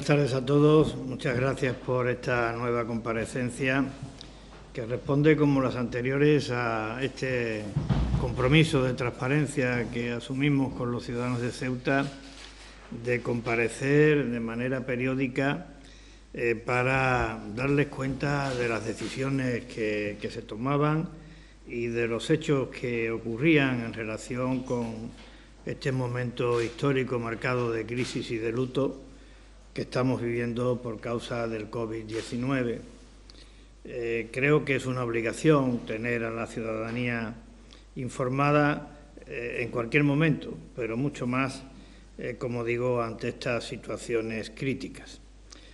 Buenas tardes a todos. Muchas gracias por esta nueva comparecencia que responde, como las anteriores, a este compromiso de transparencia que asumimos con los ciudadanos de Ceuta de comparecer de manera periódica para darles cuenta de las decisiones que se tomaban y de los hechos que ocurrían en relación con este momento histórico marcado de crisis y de luto que estamos viviendo por causa del COVID-19. Creo que es una obligación tener a la ciudadanía informada en cualquier momento, pero mucho más, como digo, ante estas situaciones críticas.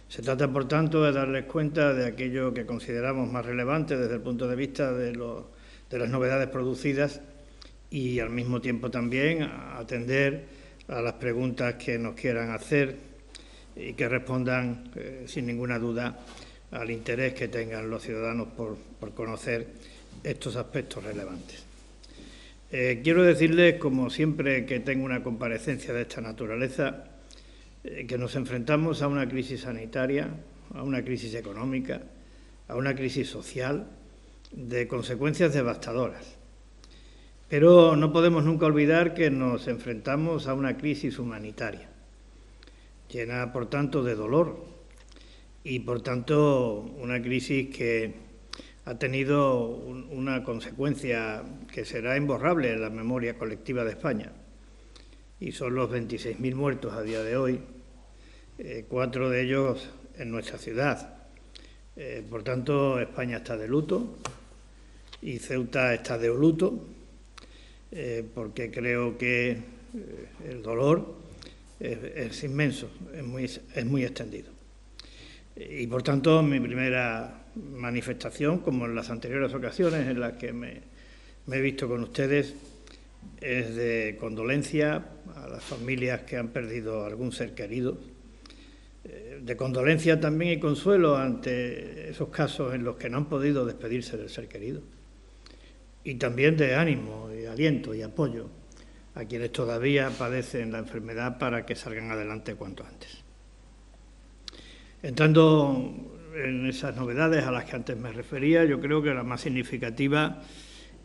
Se trata, por tanto, de darles cuenta de aquello que consideramos más relevante desde el punto de vista de las novedades producidas y, al mismo tiempo, también atender a las preguntas que nos quieran hacer y que respondan, sin ninguna duda, al interés que tengan los ciudadanos por conocer estos aspectos relevantes. Quiero decirles, como siempre que tengo una comparecencia de esta naturaleza, que nos enfrentamos a una crisis sanitaria, a una crisis económica, a una crisis social de consecuencias devastadoras. Pero no podemos nunca olvidar que nos enfrentamos a una crisis humanitaria, llena, por tanto, de dolor y, por tanto, una crisis que ha tenido una consecuencia que será imborrable en la memoria colectiva de España, y son los 26.000 muertos a día de hoy, 4 de ellos en nuestra ciudad. Por tanto, España está de luto y Ceuta está de luto, porque creo que el dolor es inmenso, es muy extendido. Y, por tanto, mi primera manifestación, como en las anteriores ocasiones en las que me he visto con ustedes, es de condolencia a las familias que han perdido algún ser querido, de condolencia también y consuelo ante esos casos en los que no han podido despedirse del ser querido, y también de ánimo y aliento y apoyo a quienes todavía padecen la enfermedad para que salgan adelante cuanto antes. Entrando en esas novedades a las que antes me refería, yo creo que la más significativa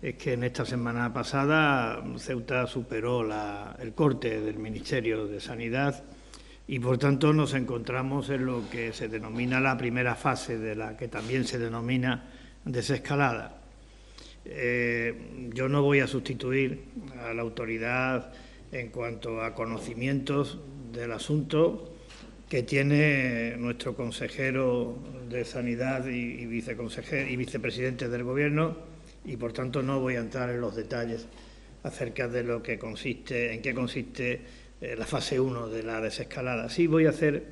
es que en esta semana pasada Ceuta superó el corte del Ministerio de Sanidad y, por tanto, nos encontramos en lo que se denomina la primera fase de la que también se denomina desescalada. Yo no voy a sustituir a la autoridad en cuanto a conocimientos del asunto que tiene nuestro consejero de Sanidad y vicepresidente del Gobierno, y, por tanto, no voy a entrar en los detalles acerca de en qué consiste la fase 1 de la desescalada. Sí voy a hacer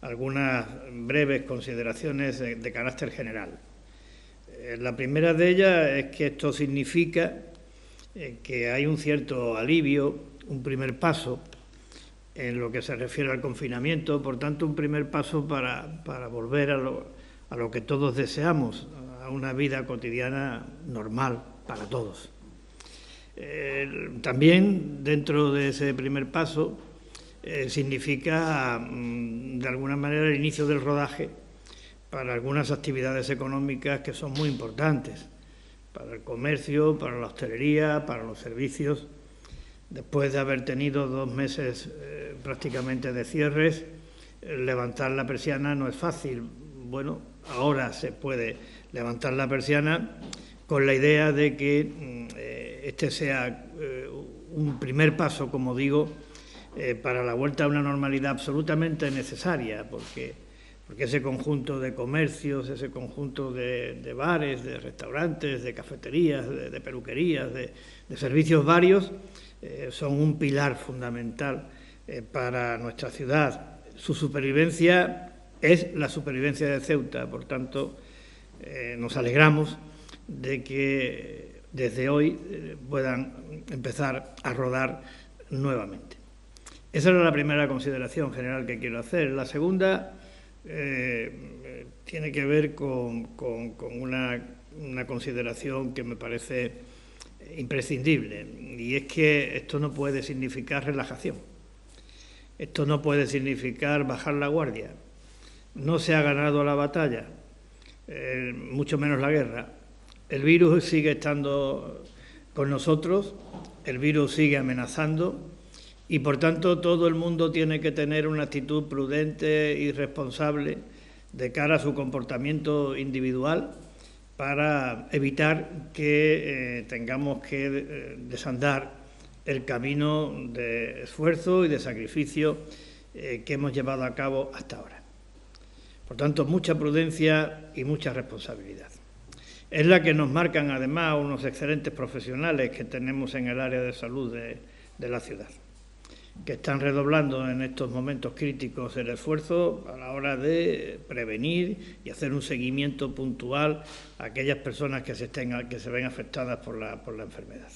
algunas breves consideraciones de carácter general. La primera de ellas es que esto significa que hay un cierto alivio, un primer paso en lo que se refiere al confinamiento, por tanto, un primer paso para volver a lo que todos deseamos, a una vida cotidiana normal para todos. También, dentro de ese primer paso, significa, de alguna manera, el inicio del rodaje para algunas actividades económicas que son muy importantes, para el comercio, para la hostelería, para los servicios. Después de haber tenido 2 meses prácticamente de cierres, levantar la persiana no es fácil. Bueno, ahora se puede levantar la persiana con la idea de que este sea un primer paso, como digo, para la vuelta a una normalidad absolutamente necesaria, porque ese conjunto de comercios, ese conjunto de bares, de restaurantes, de cafeterías, de peluquerías, de servicios varios, son un pilar fundamental para nuestra ciudad. Su supervivencia es la supervivencia de Ceuta, por tanto, nos alegramos de que desde hoy puedan empezar a rodar nuevamente. Esa era la primera consideración general que quiero hacer. La segunda tiene que ver con una consideración que me parece imprescindible, y es que esto no puede significar relajación, esto no puede significar bajar la guardia, no se ha ganado la batalla, mucho menos la guerra. El virus sigue estando con nosotros, el virus sigue amenazando y, por tanto, todo el mundo tiene que tener una actitud prudente y responsable de cara a su comportamiento individual para evitar que tengamos que desandar el camino de esfuerzo y de sacrificio que hemos llevado a cabo hasta ahora. Por tanto, mucha prudencia y mucha responsabilidad. Es la que nos marcan, además, unos excelentes profesionales que tenemos en el área de salud de la ciudad, que están redoblando en estos momentos críticos el esfuerzo a la hora de prevenir y hacer un seguimiento puntual a aquellas personas que se ven afectadas por la enfermedad.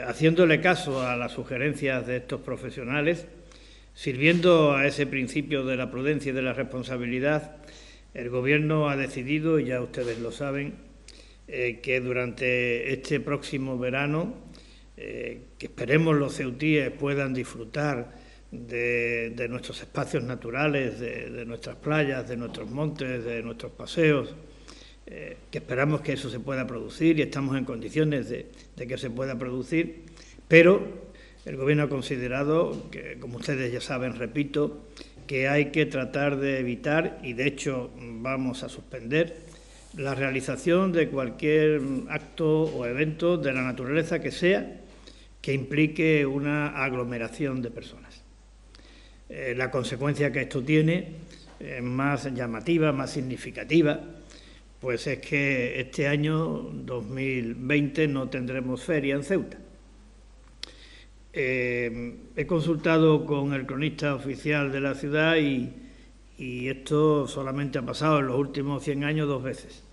Haciéndole caso a las sugerencias de estos profesionales, sirviendo a ese principio de la prudencia y de la responsabilidad, el Gobierno ha decidido, y ya ustedes lo saben, que durante este próximo verano, que esperemos los ceutíes puedan disfrutar de nuestros espacios naturales, de nuestras playas, de nuestros montes, de nuestros paseos, que esperamos que eso se pueda producir y estamos en condiciones de que se pueda producir, pero el Gobierno ha considerado que, como ustedes ya saben, repito, que hay que tratar de evitar, y de hecho vamos a suspender, la realización de cualquier acto o evento de la naturaleza que sea que implique una aglomeración de personas. La consecuencia que esto tiene, más llamativa, más significativa, pues es que este año 2020 no tendremos feria en Ceuta. He consultado con el cronista oficial de la ciudad y esto solamente ha pasado en los últimos 100 años 2 veces.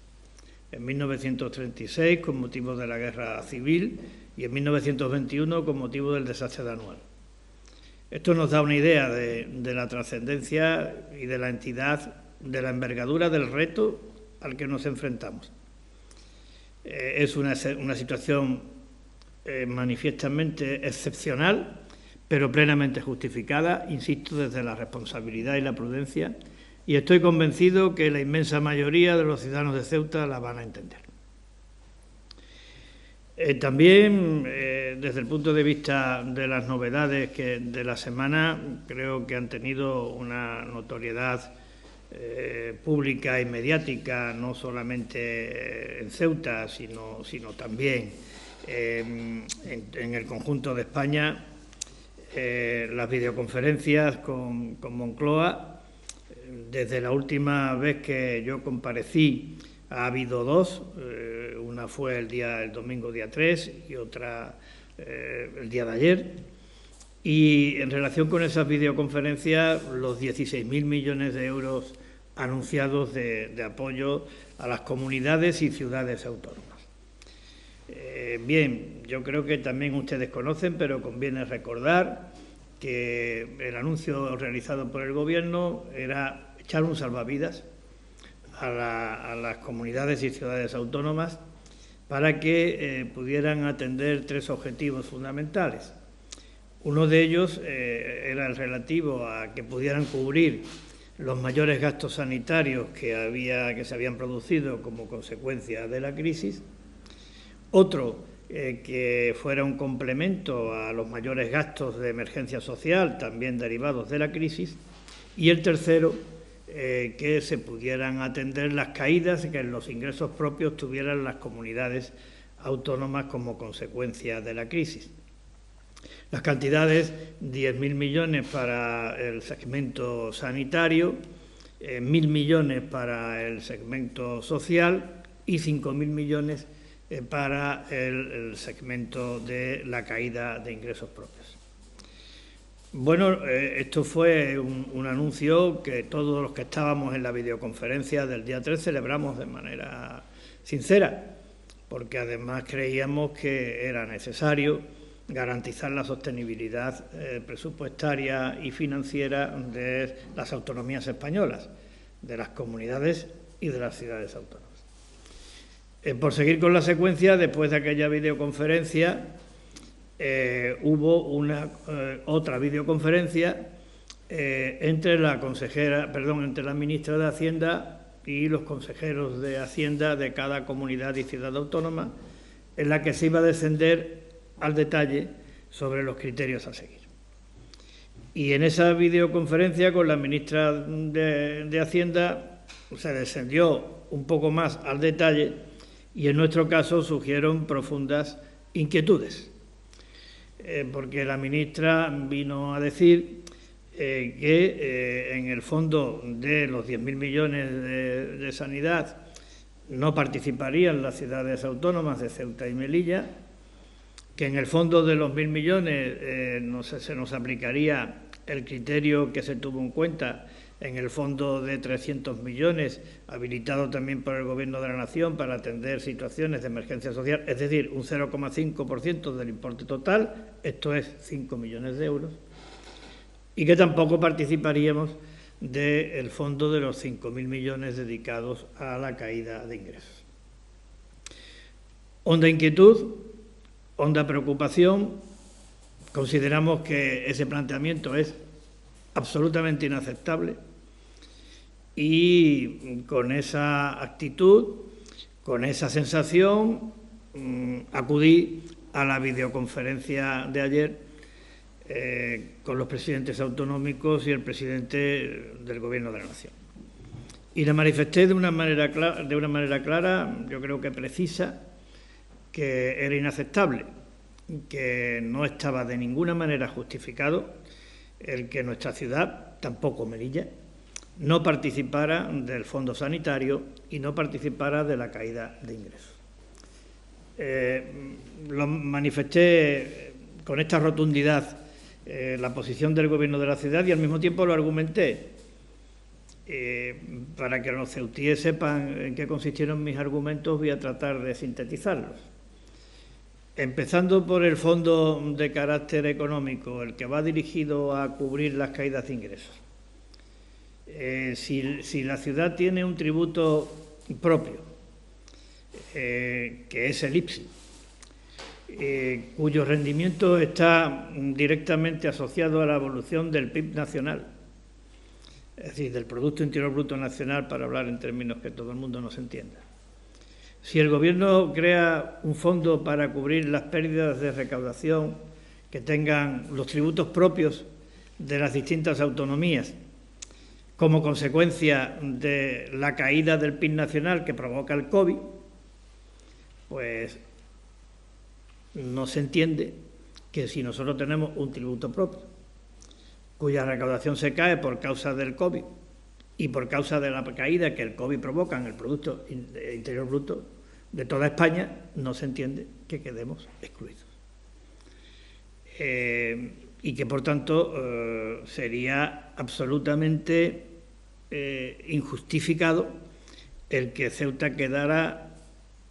En 1936 con motivo de la guerra civil y en 1921 con motivo del desastre de Anual. Esto nos da una idea de la trascendencia y de la entidad, de la envergadura del reto al que nos enfrentamos. Es una situación manifiestamente excepcional, pero plenamente justificada, insisto, desde la responsabilidad y la prudencia, y estoy convencido que la inmensa mayoría de los ciudadanos de Ceuta la van a entender. También, desde el punto de vista de las novedades de la semana, creo que han tenido una notoriedad pública y mediática, no solamente en Ceuta, sino también en el conjunto de España, las videoconferencias con Moncloa. Desde la última vez que yo comparecí ha habido 2, una fue el domingo día 3 y otra el día de ayer, y en relación con esas videoconferencias los 16.000 millones de euros anunciados de apoyo a las comunidades y ciudades autónomas. Bien, yo creo que también ustedes conocen, pero conviene recordar que el anuncio realizado por el Gobierno era echar un salvavidas a las comunidades y ciudades autónomas para que pudieran atender 3 objetivos fundamentales. Uno de ellos era el relativo a que pudieran cubrir los mayores gastos sanitarios que se habían producido como consecuencia de la crisis. Otro, que fuera un complemento a los mayores gastos de emergencia social, también derivados de la crisis. Y el tercero, que se pudieran atender las caídas que en los ingresos propios tuvieran las comunidades autónomas como consecuencia de la crisis. Las cantidades, 10.000 millones para el segmento sanitario, 1.000 millones para el segmento social y 5.000 millones para el segmento de la caída de ingresos propios. Bueno, esto fue un anuncio que todos los que estábamos en la videoconferencia del día 3 celebramos de manera sincera, porque además creíamos que era necesario garantizar la sostenibilidad presupuestaria y financiera de las autonomías españolas, de las comunidades y de las ciudades autónomas. Por seguir con la secuencia, después de aquella videoconferencia hubo otra videoconferencia entre la ministra de Hacienda y los consejeros de Hacienda de cada comunidad y ciudad autónoma, en la que se iba a descender al detalle sobre los criterios a seguir. Y en esa videoconferencia con la ministra de Hacienda se descendió un poco más al detalle y en nuestro caso surgieron profundas inquietudes, porque la ministra vino a decir que en el fondo de los 10.000 millones de sanidad no participarían las ciudades autónomas de Ceuta y Melilla, que en el fondo de los 1.000 millones se nos aplicaría el criterio que se tuvo en cuenta en el fondo de 300 millones, habilitado también por el Gobierno de la Nación para atender situaciones de emergencia social, es decir, un 0,5% del importe total, esto es 5 millones de euros, y que tampoco participaríamos del fondo de los 5.000 millones dedicados a la caída de ingresos. Honda inquietud, honda preocupación. Consideramos que ese planteamiento es absolutamente inaceptable y con esa actitud, con esa sensación, acudí a la videoconferencia de ayer con los presidentes autonómicos y el presidente del Gobierno de la Nación. Y le manifesté de una manera clara, yo creo que precisa, que era inaceptable, que no estaba de ninguna manera justificado el que nuestra ciudad, tampoco Melilla, no participara del fondo sanitario y no participara de la caída de ingresos. Lo manifesté con esta rotundidad la posición del Gobierno de la ciudad y al mismo tiempo lo argumenté para que los ceutíes sepan en qué consistieron mis argumentos. Voy a tratar de sintetizarlos. Empezando por el fondo de carácter económico, el que va dirigido a cubrir las caídas de ingresos. Si la ciudad tiene un tributo propio, que es el IPSI, cuyo rendimiento está directamente asociado a la evolución del PIB nacional, es decir, del Producto Interior Bruto Nacional, para hablar en términos que todo el mundo nos entienda. Si el Gobierno crea un fondo para cubrir las pérdidas de recaudación que tengan los tributos propios de las distintas autonomías, como consecuencia de la caída del PIB nacional que provoca el COVID, pues no se entiende que si nosotros tenemos un tributo propio, cuya recaudación se cae por causa del COVID y por causa de la caída que el COVID provoca en el Producto Interior Bruto de toda España, no se entiende que quedemos excluidos. Y que, por tanto, sería absolutamente injustificado el que Ceuta quedara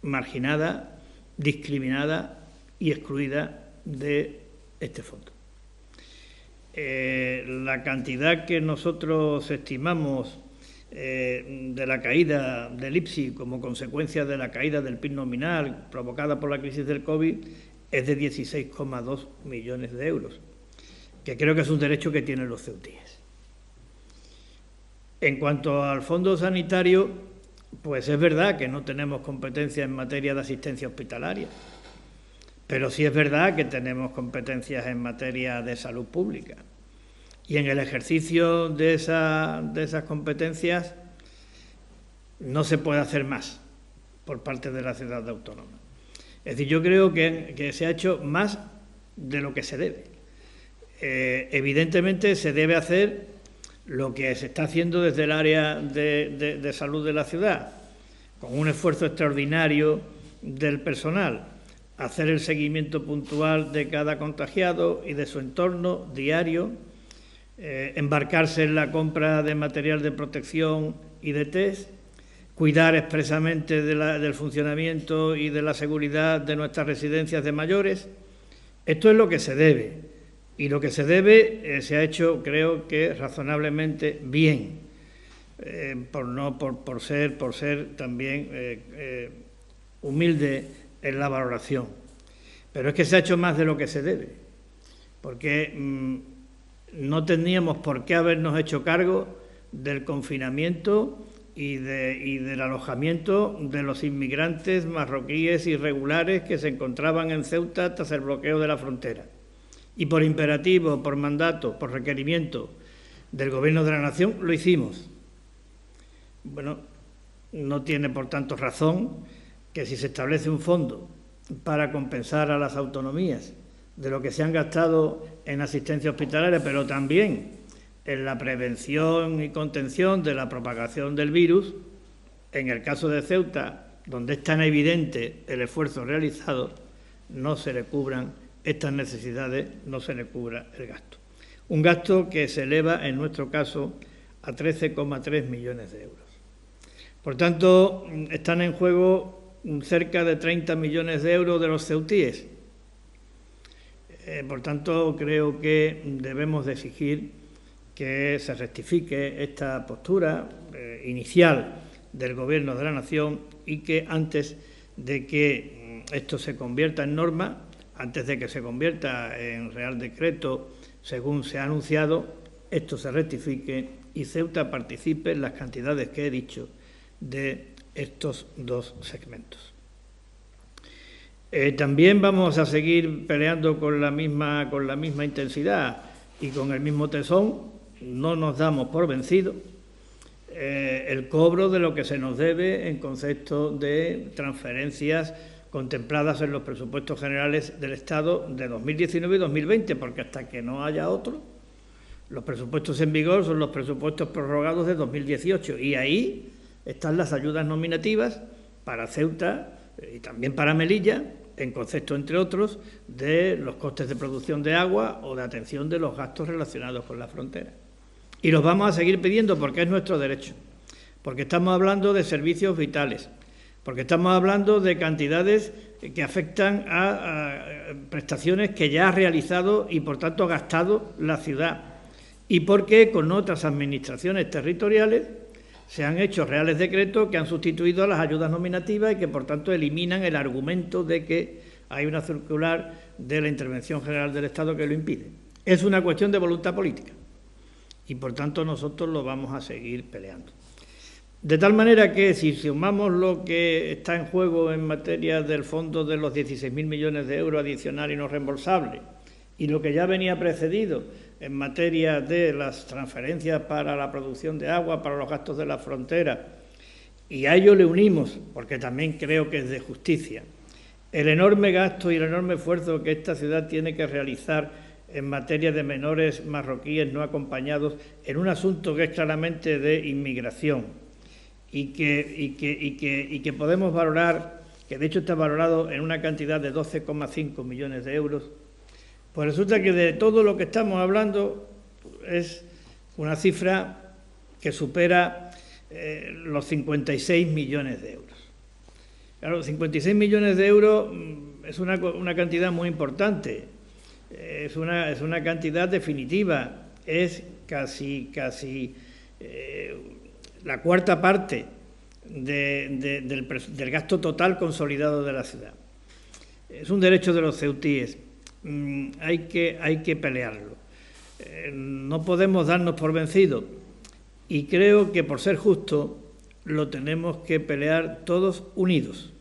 marginada, discriminada y excluida de este fondo. La cantidad que nosotros estimamos de la caída del IPSI como consecuencia de la caída del PIB nominal provocada por la crisis del COVID es de 16,2 millones de euros, que creo que es un derecho que tienen los ceutíes. En cuanto al fondo sanitario, pues es verdad que no tenemos competencia en materia de asistencia hospitalaria, pero sí es verdad que tenemos competencias en materia de salud pública. Y en el ejercicio de esas competencias no se puede hacer más por parte de la ciudad autónoma. Es decir, yo creo que se ha hecho más de lo que se debe. Evidentemente se debe hacer lo que se está haciendo desde el área de salud de la ciudad, con un esfuerzo extraordinario del personal, hacer el seguimiento puntual de cada contagiado y de su entorno diario, embarcarse en la compra de material de protección y de test, cuidar expresamente del funcionamiento y de la seguridad de nuestras residencias de mayores. Esto es lo que se debe, y lo que se debe se ha hecho, creo que razonablemente bien, por ser también humilde en la valoración. Pero es que se ha hecho más de lo que se debe, porque no teníamos por qué habernos hecho cargo del confinamiento y del alojamiento de los inmigrantes marroquíes irregulares que se encontraban en Ceuta tras el bloqueo de la frontera. Y por imperativo, por mandato, por requerimiento del Gobierno de la Nación, lo hicimos. Bueno, no tiene por tanto razón que si se establece un fondo para compensar a las autonomías de lo que se han gastado en asistencia hospitalaria, pero también en la prevención y contención de la propagación del virus, en el caso de Ceuta, donde es tan evidente el esfuerzo realizado, no se le cubran estas necesidades, no se le cubra el gasto. Un gasto que se eleva, en nuestro caso, a 13,3 millones de euros. Por tanto, están en juego cerca de 30 millones de euros de los ceutíes. Por tanto, creo que debemos de exigir que se rectifique esta postura inicial del Gobierno de la Nación y que antes de que esto se convierta en norma, antes de que se convierta en Real Decreto, según se ha anunciado, esto se rectifique y Ceuta participe en las cantidades que he dicho de estos dos segmentos. También vamos a seguir peleando con la misma intensidad y con el mismo tesón. No nos damos por vencidos el cobro de lo que se nos debe en concepto de transferencias contempladas en los presupuestos generales del Estado de 2019 y 2020, porque hasta que no haya otro, los presupuestos en vigor son los presupuestos prorrogados de 2018 y ahí están las ayudas nominativas para Ceuta y también para Melilla, en concepto, entre otros, de los costes de producción de agua o de atención de los gastos relacionados con la frontera. Y los vamos a seguir pidiendo porque es nuestro derecho, porque estamos hablando de servicios vitales, porque estamos hablando de cantidades que afectan a prestaciones que ya ha realizado y, por tanto, ha gastado la ciudad, y porque con otras administraciones territoriales se han hecho reales decretos que han sustituido a las ayudas nominativas y que, por tanto, eliminan el argumento de que hay una circular de la Intervención General del Estado que lo impide. Es una cuestión de voluntad política y, por tanto, nosotros lo vamos a seguir peleando. De tal manera que, si sumamos lo que está en juego en materia del fondo de los 16.000 millones de euros adicional y no reembolsable y lo que ya venía precedido en materia de las transferencias para la producción de agua, para los gastos de la frontera, y a ello le unimos, porque también creo que es de justicia, el enorme gasto y el enorme esfuerzo que esta ciudad tiene que realizar en materia de menores marroquíes no acompañados en un asunto que es claramente de inmigración y que podemos valorar, que de hecho está valorado en una cantidad de 12,5 millones de euros, pues resulta que de todo lo que estamos hablando es una cifra que supera los 56 millones de euros. Claro, 56 millones de euros es una cantidad muy importante, es una cantidad definitiva, es casi la cuarta parte del gasto total consolidado de la ciudad. Es un derecho de los ceutíes. Hay que pelearlo. No podemos darnos por vencidos y creo que, por ser justo, lo tenemos que pelear todos unidos.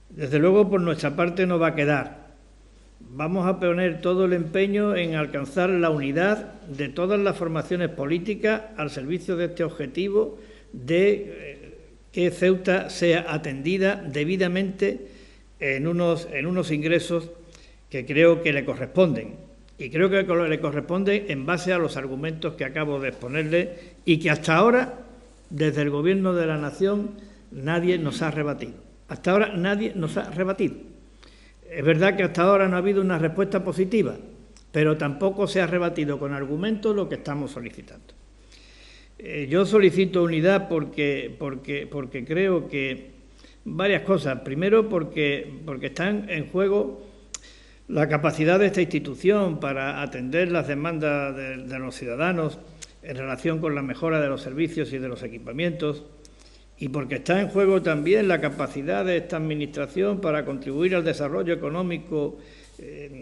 Desde luego, por nuestra parte no va a quedar. Vamos a poner todo el empeño en alcanzar la unidad de todas las formaciones políticas al servicio de este objetivo de que Ceuta sea atendida debidamente en unos ingresos que creo que le corresponden. Y creo que le corresponde en base a los argumentos que acabo de exponerle y que hasta ahora, desde el Gobierno de la Nación, nadie nos ha rebatido. Hasta ahora nadie nos ha rebatido. Es verdad que hasta ahora no ha habido una respuesta positiva, pero tampoco se ha rebatido con argumentos lo que estamos solicitando. Yo solicito unidad porque creo que varias cosas. Primero, porque están en juego la capacidad de esta institución para atender las demandas de los ciudadanos en relación con la mejora de los servicios y de los equipamientos, y porque está en juego también la capacidad de esta Administración para contribuir al desarrollo económico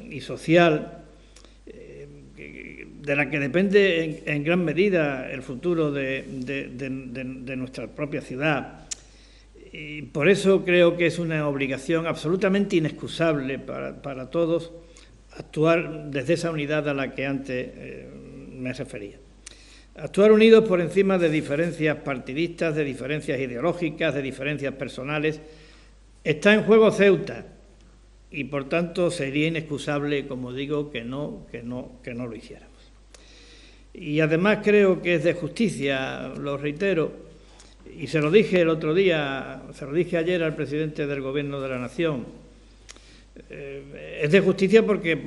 y social de la que depende en gran medida el futuro de nuestra propia ciudad. Y por eso creo que es una obligación absolutamente inexcusable para todos actuar desde esa unidad a la que antes me refería. Actuar unidos por encima de diferencias partidistas, de diferencias ideológicas, de diferencias personales. Está en juego Ceuta y, por tanto, sería inexcusable, como digo, que no lo hiciéramos. Y además creo que es de justicia, lo reitero, y se lo dije el otro día, se lo dije ayer al presidente del Gobierno de la Nación. Es de justicia porque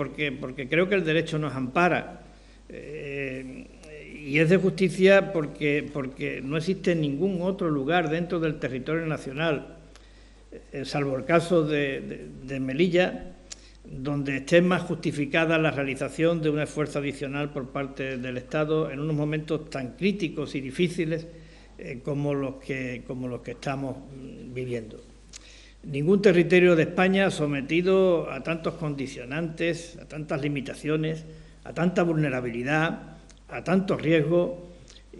creo que el derecho nos ampara. Y es de justicia porque no existe ningún otro lugar dentro del territorio nacional, salvo el caso de Melilla, donde esté más justificada la realización de un esfuerzo adicional por parte del Estado en unos momentos tan críticos y difíciles como los que estamos viviendo. Ningún territorio de España sometido a tantos condicionantes, a tantas limitaciones, a tanta vulnerabilidad, a tantos riesgos,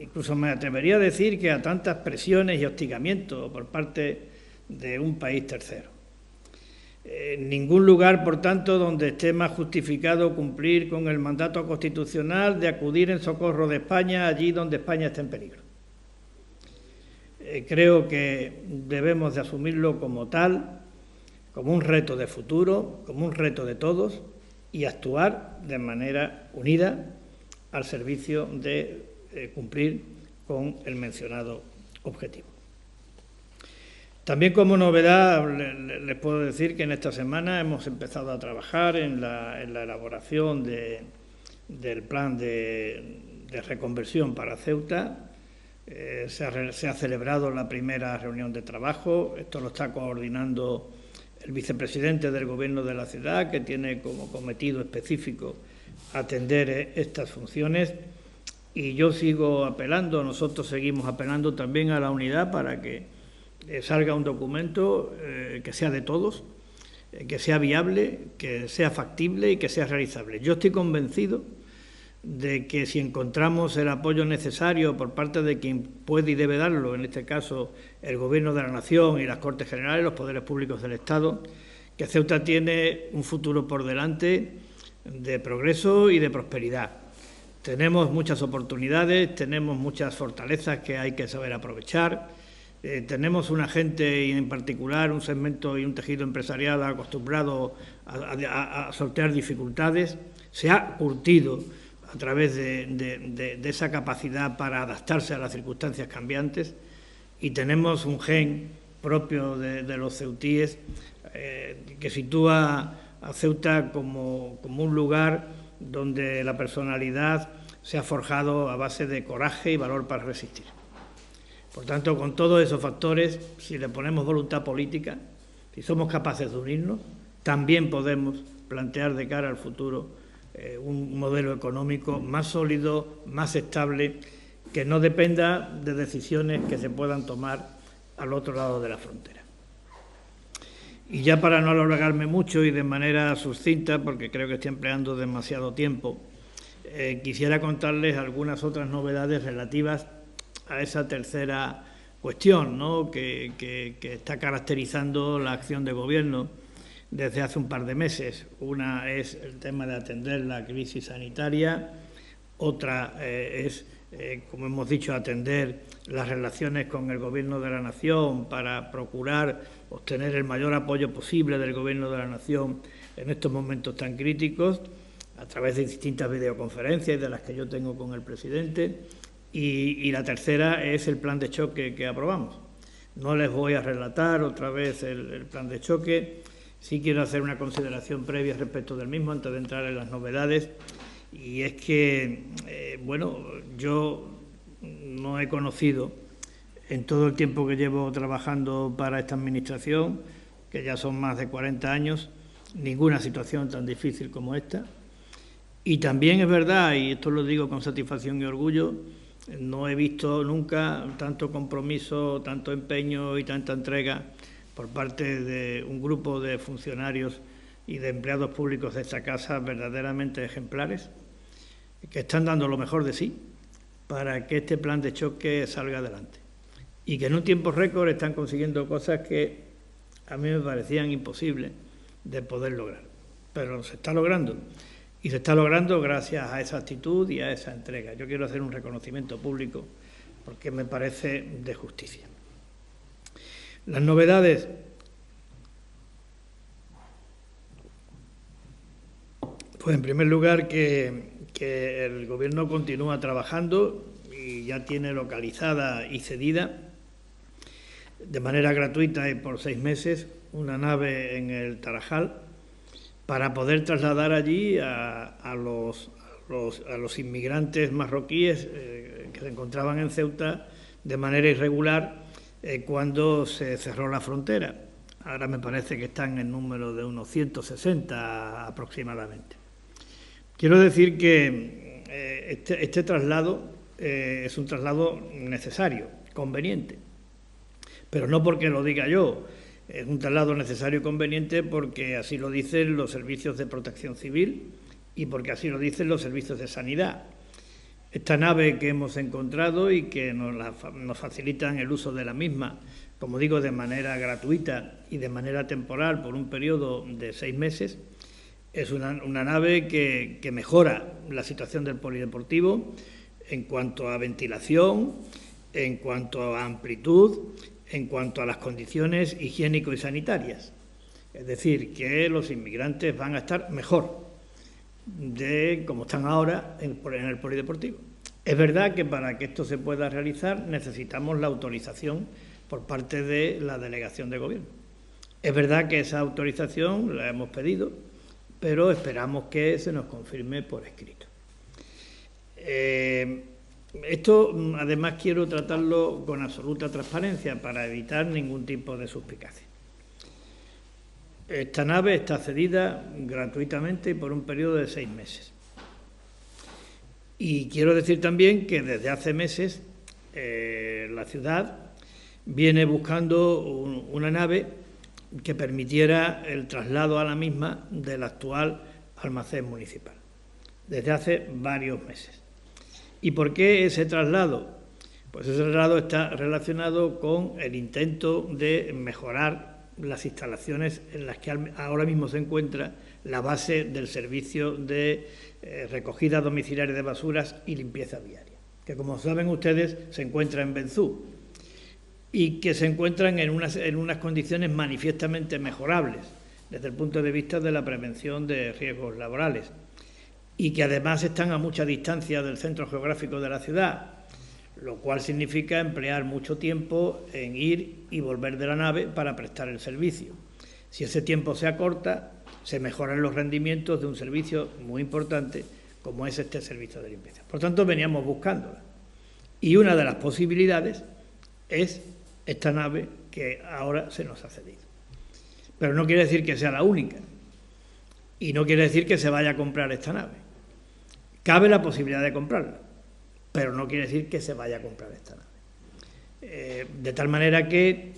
incluso me atrevería a decir que a tantas presiones y hostigamientos por parte de un país tercero. Ningún lugar, por tanto, donde esté más justificado cumplir con el mandato constitucional de acudir en socorro de España allí donde España esté en peligro. Creo que debemos de asumirlo como tal, como un reto de futuro, como un reto de todos, y actuar de manera unida al servicio de cumplir con el mencionado objetivo. También, como novedad, les puedo decir que en esta semana hemos empezado a trabajar en la elaboración del plan de reconversión para Ceuta. Se ha celebrado la primera reunión de trabajo. Esto lo está coordinando el vicepresidente del Gobierno de la ciudad, que tiene como cometido específico atender estas funciones. Y yo sigo apelando, nosotros seguimos apelando también a la unidad para que salga un documento que sea de todos, que sea viable, que sea factible y que sea realizable. Yo estoy convencido de que si encontramos el apoyo necesario por parte de quien puede y debe darlo, en este caso el Gobierno de la Nación y las Cortes Generales, los poderes públicos del Estado, que Ceuta tiene un futuro por delante de progreso y de prosperidad. Tenemos muchas oportunidades, tenemos muchas fortalezas que hay que saber aprovechar, tenemos una gente y en particular un segmento y un tejido empresarial acostumbrado a sortear dificultades, se ha curtido a través de esa capacidad para adaptarse a las circunstancias cambiantes, y tenemos un gen propio de los ceutíes que sitúa a Ceuta como un lugar donde la personalidad se ha forjado a base de coraje y valor para resistir. Por tanto, con todos esos factores, si le ponemos voluntad política, si somos capaces de unirnos, también podemos plantear de cara al futuro un modelo económico más sólido, más estable, que no dependa de decisiones que se puedan tomar al otro lado de la frontera. Y ya para no alargarme mucho y de manera sucinta, porque creo que estoy empleando demasiado tiempo, quisiera contarles algunas otras novedades relativas a esa tercera cuestión, ¿no?, que está caracterizando la acción de Gobierno desde hace un par de meses. Una es el tema de atender la crisis sanitaria, otra es, como hemos dicho, atender las relaciones con el Gobierno de la Nación para procurar obtener el mayor apoyo posible del Gobierno de la Nación en estos momentos tan críticos, a través de distintas videoconferencias de las que yo tengo con el presidente. Y la tercera es el plan de choque que aprobamos. No les voy a relatar otra vez el plan de choque. Sí quiero hacer una consideración previa respecto del mismo antes de entrar en las novedades, y es que, yo no he conocido en todo el tiempo que llevo trabajando para esta Administración, que ya son más de 40 años, ninguna situación tan difícil como esta. Y también es verdad, y esto lo digo con satisfacción y orgullo, no he visto nunca tanto compromiso, tanto empeño y tanta entrega por parte de un grupo de funcionarios y de empleados públicos de esta casa verdaderamente ejemplares. que están dando lo mejor de sí para que este plan de choque salga adelante y que en un tiempo récord están consiguiendo cosas que a mí me parecían imposibles de poder lograr, pero se está logrando y se está logrando gracias a esa actitud y a esa entrega. Yo quiero hacer un reconocimiento público porque me parece de justicia. Las novedades. Pues en primer lugar que el Gobierno continúa trabajando y ya tiene localizada y cedida de manera gratuita y por 6 meses una nave en el Tarajal para poder trasladar allí a los inmigrantes marroquíes que se encontraban en Ceuta de manera irregular cuando se cerró la frontera. Ahora me parece que están en número de unos 160 aproximadamente. Quiero decir que este traslado es un traslado necesario, conveniente, pero no porque lo diga yo, es un traslado necesario y conveniente porque así lo dicen los servicios de protección civil y porque así lo dicen los servicios de sanidad. Esta nave que hemos encontrado y que nos facilitan el uso de la misma, como digo, de manera gratuita y de manera temporal por un periodo de 6 meses, es una nave que mejora la situación del polideportivo en cuanto a ventilación, en cuanto a amplitud, en cuanto a las condiciones higiénico y sanitarias. Es decir, que los inmigrantes van a estar mejor de como están ahora en el polideportivo. Es verdad que para que esto se pueda realizar necesitamos la autorización por parte de la delegación de gobierno. Es verdad que esa autorización la hemos pedido, pero esperamos que se nos confirme por escrito. Esto, además, quiero tratarlo con absoluta transparencia para evitar ningún tipo de suspicacia. Esta nave está cedida gratuitamente y por un periodo de 6 meses. Y quiero decir también que desde hace meses la ciudad viene buscando una nave que permitiera el traslado a la misma del actual almacén municipal, desde hace varios meses. ¿Y por qué ese traslado? Pues ese traslado está relacionado con el intento de mejorar las instalaciones en las que ahora mismo se encuentra la base del servicio de recogida domiciliaria de basuras y limpieza viaria, que como saben ustedes se encuentra en Benzú y que se encuentran en unas condiciones manifiestamente mejorables desde el punto de vista de la prevención de riesgos laborales y que además están a mucha distancia del centro geográfico de la ciudad, lo cual significa emplear mucho tiempo en ir y volver de la nave para prestar el servicio. Si ese tiempo se acorta, se mejoran los rendimientos de un servicio muy importante como es este servicio de limpieza. Por tanto, veníamos buscándola. Y una de las posibilidades es esta nave que ahora se nos ha cedido. Pero no quiere decir que sea la única. Y no quiere decir que se vaya a comprar esta nave. Cabe la posibilidad de comprarla, pero no quiere decir que se vaya a comprar esta nave. De tal manera que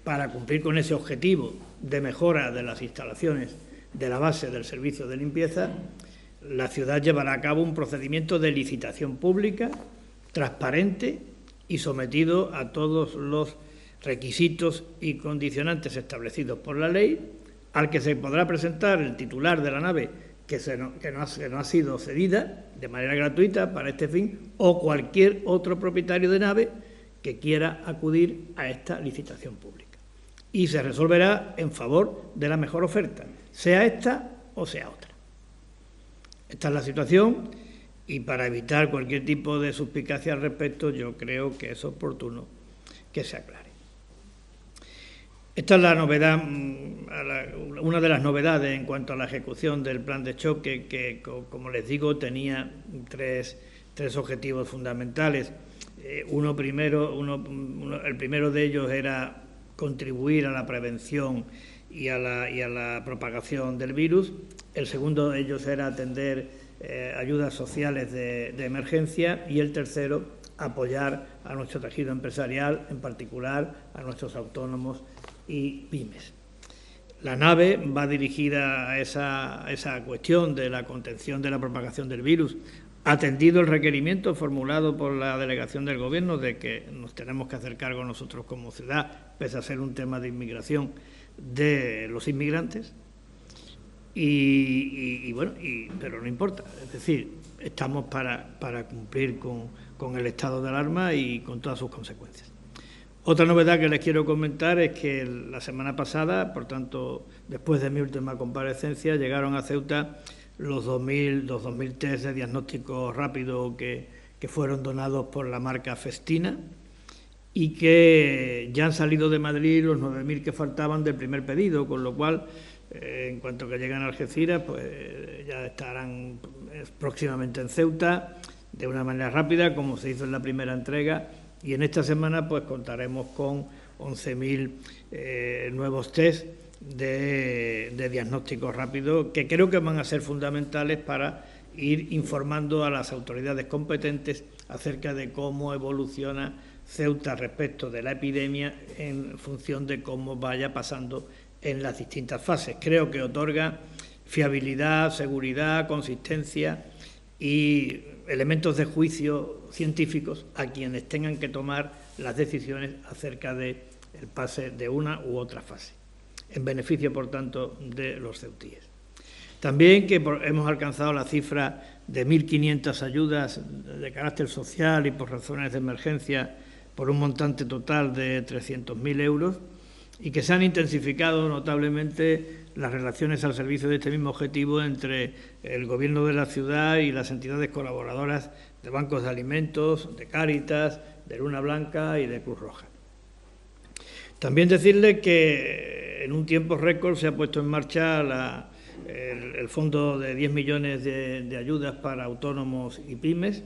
para cumplir con ese objetivo de mejora de las instalaciones de la base del servicio de limpieza, la ciudad llevará a cabo un procedimiento de licitación pública, transparente y sometido a todos los requisitos y condicionantes establecidos por la ley, al que se podrá presentar el titular de la nave que no ha sido cedida de manera gratuita para este fin, o cualquier otro propietario de nave que quiera acudir a esta licitación pública. Y se resolverá en favor de la mejor oferta, sea esta o sea otra. Esta es la situación y para evitar cualquier tipo de suspicacia al respecto, yo creo que es oportuno que se aclare. Esta es la novedad, una de las novedades en cuanto a la ejecución del plan de choque que, como les digo, tenía tres objetivos fundamentales. El primero de ellos era contribuir a la prevención y a la propagación del virus. El segundo de ellos era atender ayudas sociales de emergencia y el tercero, apoyar a nuestro tejido empresarial, en particular a nuestros autónomos y pymes. La nave va dirigida a esa cuestión de la contención de la propagación del virus, atendido el requerimiento formulado por la delegación del Gobierno de que nos tenemos que hacer cargo nosotros como ciudad, pese a ser un tema de inmigración, de los inmigrantes. Pero no importa, es decir, estamos para cumplir con el estado de alarma y con todas sus consecuencias. Otra novedad que les quiero comentar es que la semana pasada, por tanto, después de mi última comparecencia, llegaron a Ceuta los 2.000 test de diagnóstico rápido que fueron donados por la marca Festina y que ya han salido de Madrid los 9.000 que faltaban del primer pedido, con lo cual, en cuanto que lleguen a Algeciras, pues ya estarán próximamente en Ceuta de una manera rápida, como se hizo en la primera entrega. Y en esta semana pues contaremos con 11.000 nuevos test de diagnóstico rápido que creo que van a ser fundamentales para ir informando a las autoridades competentes acerca de cómo evoluciona Ceuta respecto de la epidemia en función de cómo vaya pasando en las distintas fases. Creo que otorga fiabilidad, seguridad, consistencia y elementos de juicio científicos a quienes tengan que tomar las decisiones acerca del pase de una u otra fase, en beneficio, por tanto, de los ceutíes. También que hemos alcanzado la cifra de 1.500 ayudas de carácter social y por razones de emergencia por un montante total de 300.000 euros y que se han intensificado notablemente las relaciones al servicio de este mismo objetivo entre el Gobierno de la ciudad y las entidades colaboradoras de bancos de alimentos, de Cáritas, de Luna Blanca y de Cruz Roja. También decirle que en un tiempo récord se ha puesto en marcha el fondo de 10 millones de ayudas para autónomos y pymes.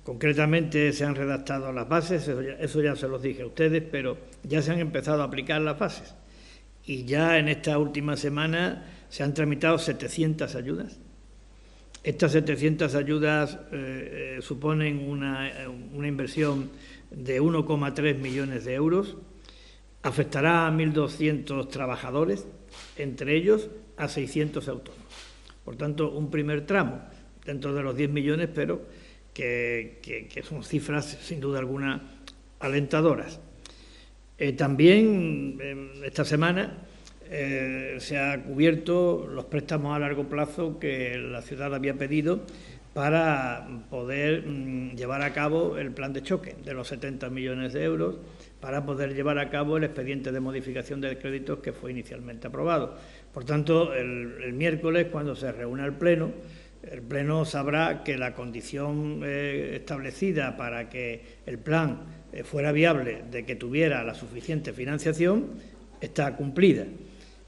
Concretamente se han redactado las bases, eso ya se los dije a ustedes, pero ya se han empezado a aplicar las bases. Y ya en esta última semana se han tramitado 700 ayudas. Estas 700 ayudas suponen una inversión de 1,3 millones de euros. Afectará a 1.200 trabajadores, entre ellos a 600 autónomos. Por tanto, un primer tramo dentro de los 10 millones, pero que son cifras sin duda alguna alentadoras. También esta semana se ha cubierto los préstamos a largo plazo que la ciudad había pedido para poder llevar a cabo el plan de choque de los 70 millones de euros, para poder llevar a cabo el expediente de modificación de créditos que fue inicialmente aprobado. Por tanto, el miércoles, cuando se reúna el Pleno sabrá que la condición establecida para que el plan fuera viable, de que tuviera la suficiente financiación, está cumplida.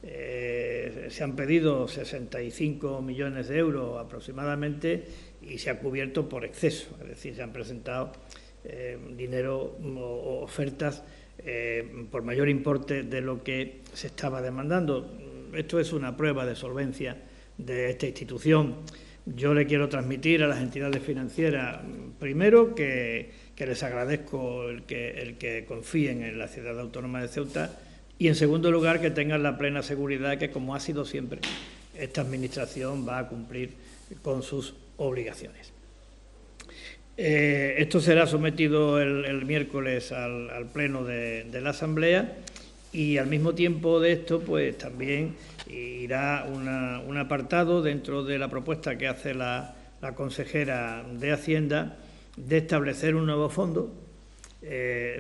Se han pedido 65 millones de euros aproximadamente y se ha cubierto por exceso, es decir, se han presentado dinero o ofertas por mayor importe de lo que se estaba demandando. Esto es una prueba de solvencia de esta institución. Yo le quiero transmitir a las entidades financieras, primero, que les agradezco el que confíen en la ciudad autónoma de Ceuta y, en segundo lugar, que tengan la plena seguridad que, como ha sido siempre, esta Administración va a cumplir con sus obligaciones. Esto será sometido el miércoles al Pleno de la Asamblea y, al mismo tiempo de esto, pues también irá un apartado dentro de la propuesta que hace la consejera de Hacienda de establecer un nuevo fondo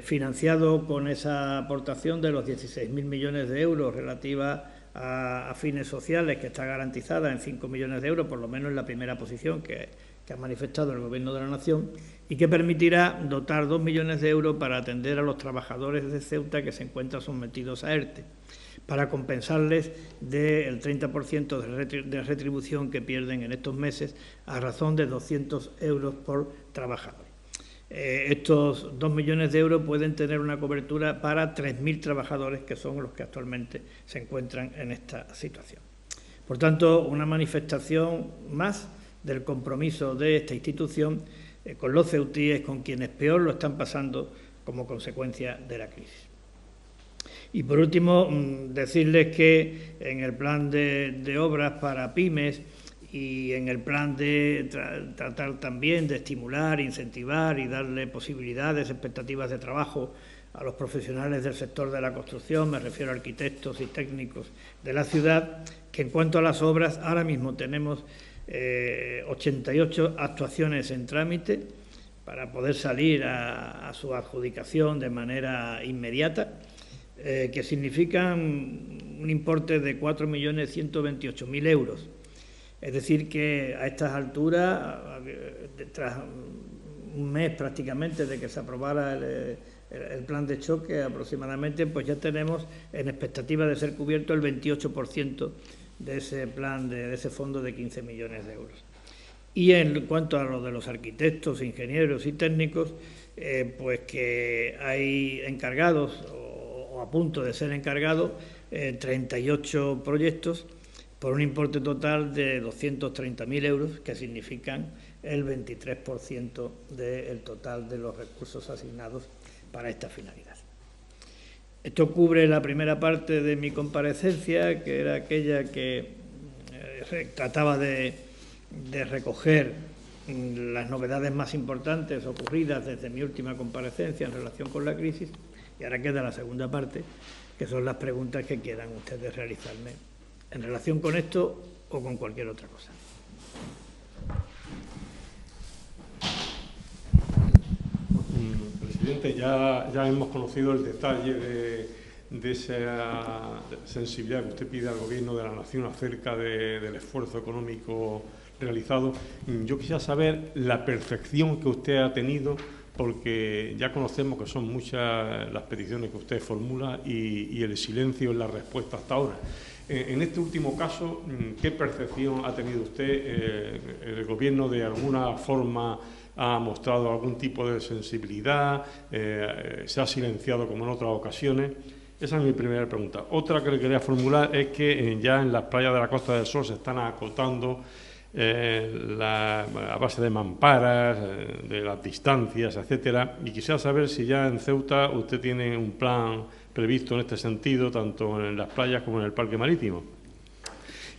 financiado con esa aportación de los 16.000 millones de euros relativa a fines sociales, que está garantizada en 5 millones de euros, por lo menos en la primera posición que ha manifestado el Gobierno de la Nación, y que permitirá dotar 2 millones de euros para atender a los trabajadores de Ceuta que se encuentran sometidos a ERTE, para compensarles del 30% de retribución que pierden en estos meses a razón de 200 euros por trabajador. Estos 2 millones de euros pueden tener una cobertura para 3.000 trabajadores, que son los que actualmente se encuentran en esta situación. Por tanto, una manifestación más del compromiso de esta institución con los ceutíes, con quienes peor lo están pasando como consecuencia de la crisis. Y por último, decirles que en el plan de obras para pymes y en el plan de tratar también de estimular, incentivar y darle posibilidades, expectativas de trabajo a los profesionales del sector de la construcción, me refiero a arquitectos y técnicos de la ciudad, que en cuanto a las obras, ahora mismo tenemos 88 actuaciones en trámite para poder salir a su adjudicación de manera inmediata, que significan un importe de 4.128.000 euros. Es decir, que a estas alturas, tras un mes prácticamente de que se aprobara el plan de choque aproximadamente, pues ya tenemos en expectativa de ser cubierto el 28% de ese plan, de ese fondo de 15 millones de euros. Y en cuanto a lo de los arquitectos, ingenieros y técnicos, pues que hay encargados o a punto de ser encargados 38 proyectos por un importe total de 230.000 euros, que significan el 23% del total de los recursos asignados para esta finalidad. Esto cubre la primera parte de mi comparecencia, que era aquella que trataba de recoger las novedades más importantes ocurridas desde mi última comparecencia en relación con la crisis, y ahora queda la segunda parte, que son las preguntas que quieran ustedes realizarme en relación con esto o con cualquier otra cosa. Presidente, ya hemos conocido el detalle de esa sensibilidad que usted pide al Gobierno de la Nación acerca del esfuerzo económico realizado. Yo quisiera saber la percepción que usted ha tenido, porque ya conocemos que son muchas las peticiones que usted formula y el silencio en la respuesta hasta ahora. En este último caso, ¿qué percepción ha tenido usted? ¿El Gobierno de alguna forma ha mostrado algún tipo de sensibilidad? ¿Se ha silenciado como en otras ocasiones? Esa es mi primera pregunta. Otra que le quería formular es que ya en las playas de la Costa del Sol se están acotando a base de mamparas, de las distancias, etcétera, y quisiera saber si ya en Ceuta usted tiene un plan previsto en este sentido, tanto en las playas como en el parque marítimo.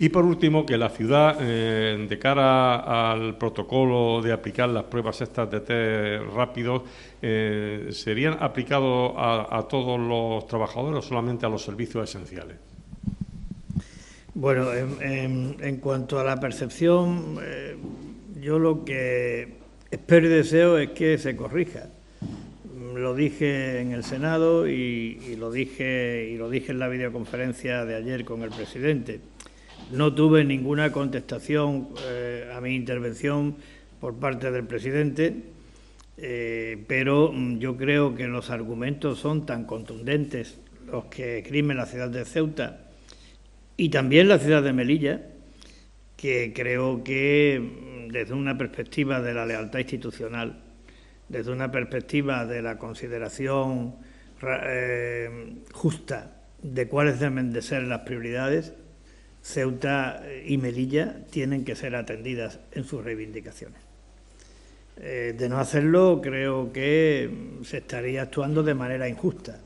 Y por último, que la ciudad, de cara al protocolo de aplicar las pruebas estas de test rápidos, ¿serían aplicados a todos los trabajadores o solamente a los servicios esenciales? Bueno, en cuanto a la percepción, yo lo que espero y deseo es que se corrija. Lo dije en el Senado y lo dije en la videoconferencia de ayer con el presidente. No tuve ninguna contestación a mi intervención por parte del presidente, pero yo creo que los argumentos son tan contundentes los que esgrime la ciudad de Ceuta y también la ciudad de Melilla, que creo que desde una perspectiva de la lealtad institucional, desde una perspectiva de la consideración justa de cuáles deben de ser las prioridades, Ceuta y Melilla tienen que ser atendidas en sus reivindicaciones. De no hacerlo, creo que se estaría actuando de manera injusta.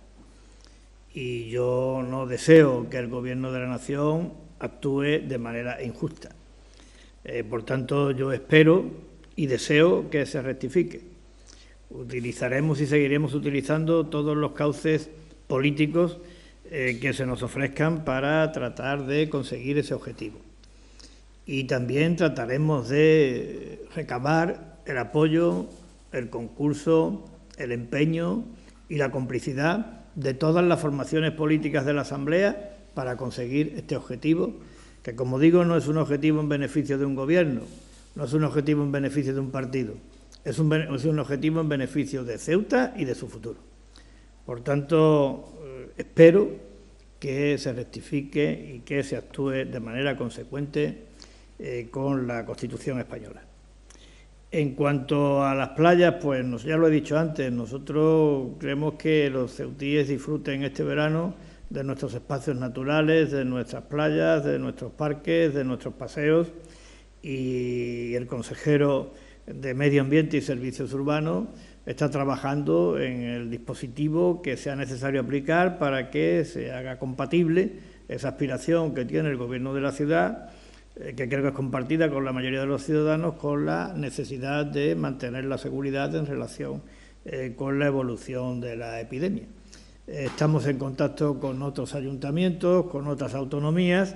Y yo no deseo que el Gobierno de la Nación actúe de manera injusta. Por tanto, yo espero y deseo que se rectifique. Utilizaremos y seguiremos utilizando todos los cauces políticos que se nos ofrezcan para tratar de conseguir ese objetivo. Y también trataremos de recabar el apoyo, el concurso, el empeño y la complicidad de todas las formaciones políticas de la Asamblea para conseguir este objetivo, que, como digo, no es un objetivo en beneficio de un gobierno, no es un objetivo en beneficio de un partido, es un objetivo en beneficio de Ceuta y de su futuro. Por tanto, espero que se rectifique y que se actúe de manera consecuente con la Constitución española. En cuanto a las playas, pues ya lo he dicho antes, nosotros creemos que los ceutíes disfruten este verano de nuestros espacios naturales, de nuestras playas, de nuestros parques, de nuestros paseos, y el consejero de Medio Ambiente y Servicios Urbanos está trabajando en el dispositivo que sea necesario aplicar para que se haga compatible esa aspiración que tiene el Gobierno de la ciudad, que creo que es compartida con la mayoría de los ciudadanos, con la necesidad de mantener la seguridad en relación con la evolución de la epidemia. Estamos en contacto con otros ayuntamientos, con otras autonomías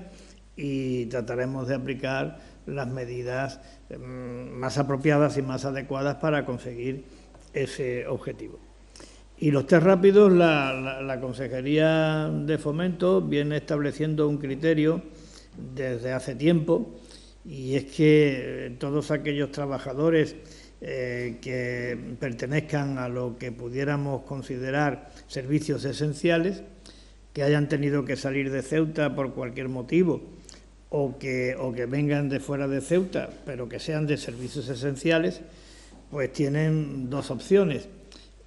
y trataremos de aplicar las medidas más apropiadas y más adecuadas para conseguir ese objetivo. Y los test rápidos, la Consejería de Fomento viene estableciendo un criterio desde hace tiempo, y es que todos aquellos trabajadores que pertenezcan a lo que pudiéramos considerar servicios esenciales, que hayan tenido que salir de Ceuta por cualquier motivo o que vengan de fuera de Ceuta, pero que sean de servicios esenciales, pues tienen dos opciones.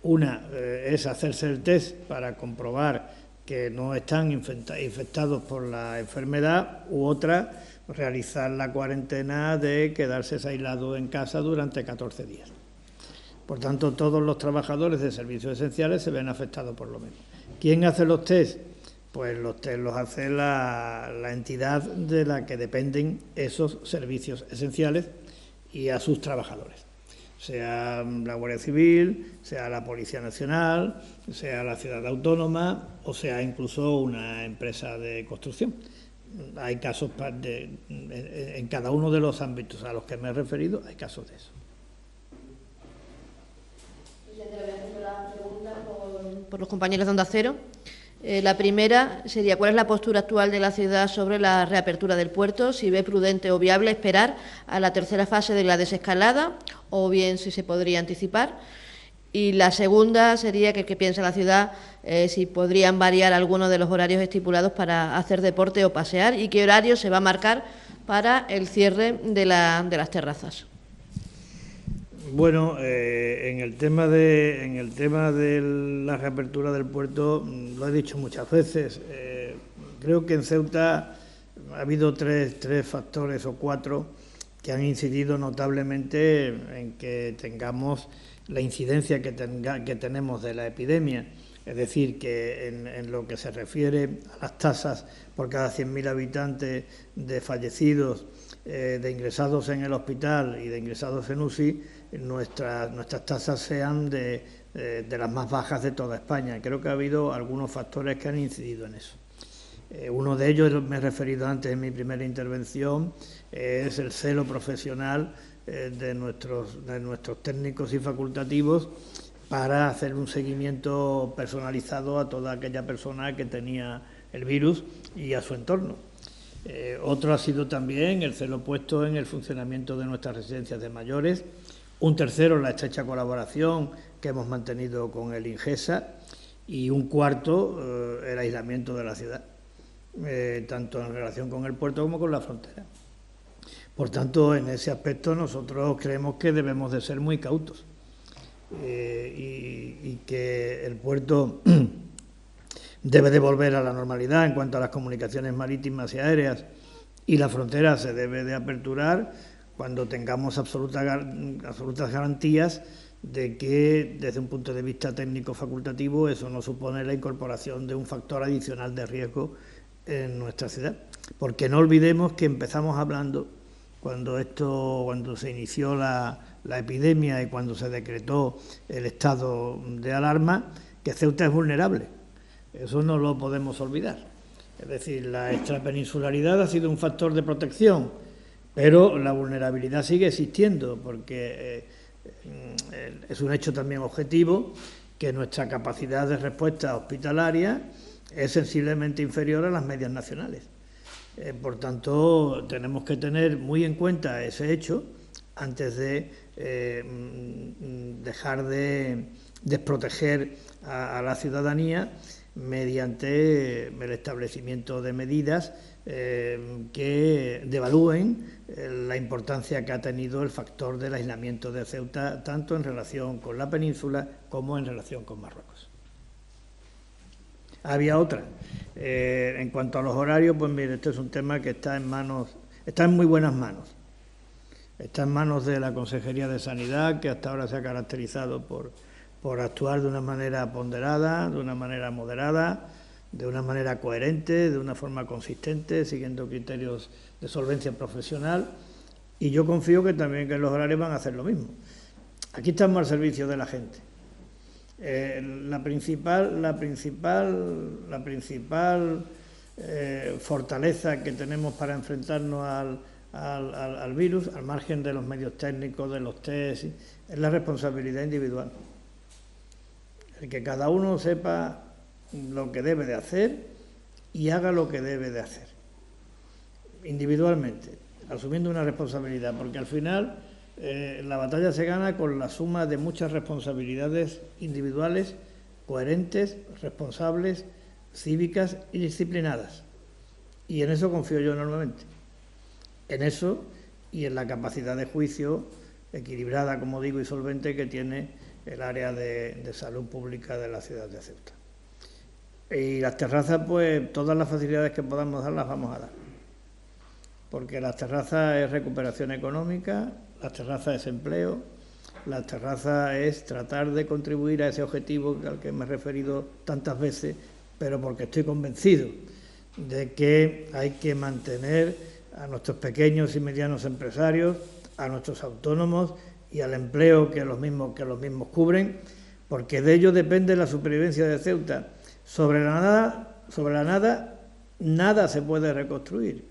Una es hacerse el test para comprobar que no están infectados por la enfermedad, u otra, realizar la cuarentena de quedarse aislados en casa durante 14 días. Por tanto, todos los trabajadores de servicios esenciales se ven afectados por lo menos. ¿Quién hace los test? Pues los test los hace la entidad de la que dependen esos servicios esenciales y a sus trabajadores, sea la Guardia Civil, sea la Policía Nacional, sea la ciudad autónoma o sea incluso una empresa de construcción. Hay casos en cada uno de los ámbitos a los que me he referido, hay casos de eso. Presidente, le voy a hacer la pregunta por los compañeros de Onda Cero. La primera sería: ¿cuál es la postura actual de la ciudad sobre la reapertura del puerto? Si ve prudente o viable esperar a la tercera fase de la desescalada, o bien si se podría anticipar. Y la segunda sería que ¿qué piensa la ciudad si podrían variar algunos de los horarios estipulados para hacer deporte o pasear, y qué horario se va a marcar para el cierre de las terrazas? Bueno, en el tema de la reapertura del puerto, lo he dicho muchas veces, creo que en Ceuta ha habido tres factores o cuatro que han incidido notablemente en que tengamos la incidencia que tenemos de la epidemia. Es decir, que en lo que se refiere a las tasas por cada 100.000 habitantes de fallecidos, de ingresados en el hospital y de ingresados en UCI, nuestras tasas sean de las más bajas de toda España. Creo que ha habido algunos factores que han incidido en eso. Uno de ellos, me he referido antes en mi primera intervención, es el celo profesional de nuestros técnicos y facultativos para hacer un seguimiento personalizado a toda aquella persona que tenía el virus y a su entorno. Otro ha sido también el celo puesto en el funcionamiento de nuestras residencias de mayores. Un tercero, la estrecha colaboración que hemos mantenido con el INGESA. Y un cuarto, el aislamiento de la ciudad, tanto en relación con el puerto como con la frontera. Por tanto, en ese aspecto nosotros creemos que debemos de ser muy cautos y que el puerto debe de volver a la normalidad en cuanto a las comunicaciones marítimas y aéreas, y la frontera se debe de aperturar cuando tengamos absolutas garantías de que, desde un punto de vista técnico facultativo, eso no supone la incorporación de un factor adicional de riesgo en nuestra ciudad. Porque no olvidemos que empezamos hablando, cuando se inició la epidemia y cuando se decretó el estado de alarma, que Ceuta es vulnerable. Eso no lo podemos olvidar. Es decir, la extrapeninsularidad ha sido un factor de protección, pero la vulnerabilidad sigue existiendo, porque es un hecho también objetivo que nuestra capacidad de respuesta hospitalaria es sensiblemente inferior a las medias nacionales. Por tanto, tenemos que tener muy en cuenta ese hecho antes de dejar de desproteger a la ciudadanía mediante el establecimiento de medidas que devalúen la importancia que ha tenido el factor del aislamiento de Ceuta, tanto en relación con la península como en relación con Marruecos. Había otra. En cuanto a los horarios, pues mire, este es un tema que está en muy buenas manos. Está en manos de la Consejería de Sanidad, que hasta ahora se ha caracterizado por por actuar de una manera ponderada, de una manera moderada, de una manera coherente, de una forma consistente, siguiendo criterios de solvencia profesional, y yo confío que también que los horarios van a hacer lo mismo. Aquí estamos al servicio de la gente. La principal fortaleza que tenemos para enfrentarnos al virus, al margen de los medios técnicos, de los test, es la responsabilidad individual. El que cada uno sepa lo que debe de hacer y haga lo que debe de hacer, individualmente, asumiendo una responsabilidad, porque al final la batalla se gana con la suma de muchas responsabilidades individuales, coherentes, responsables, cívicas y disciplinadas. Y en eso confío yo enormemente. En eso y en la capacidad de juicio equilibrada, como digo, y solvente que tiene el área de salud pública de la ciudad de Ceuta. Y las terrazas, pues todas las facilidades que podamos dar las vamos a dar. Porque las terrazas es recuperación económica, las terrazas es empleo, las terrazas es tratar de contribuir a ese objetivo al que me he referido tantas veces, pero porque estoy convencido de que hay que mantener a nuestros pequeños y medianos empresarios, a nuestros autónomos y al empleo que los mismos cubren, porque de ello depende la supervivencia de Ceuta. Sobre la nada, nada se puede reconstruir.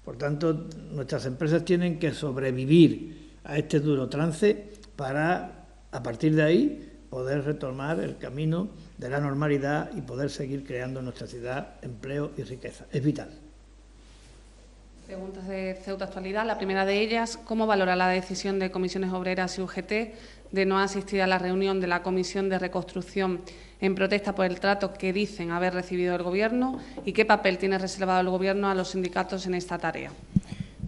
Por tanto, nuestras empresas tienen que sobrevivir a este duro trance para, a partir de ahí, poder retomar el camino de la normalidad y poder seguir creando en nuestra ciudad empleo y riqueza. Es vital. Preguntas de Ceuta Actualidad. La primera de ellas, ¿cómo valora la decisión de Comisiones Obreras y UGT de no asistir a la reunión de la Comisión de Reconstrucción en protesta por el trato que dicen haber recibido el Gobierno y qué papel tiene reservado el Gobierno a los sindicatos en esta tarea?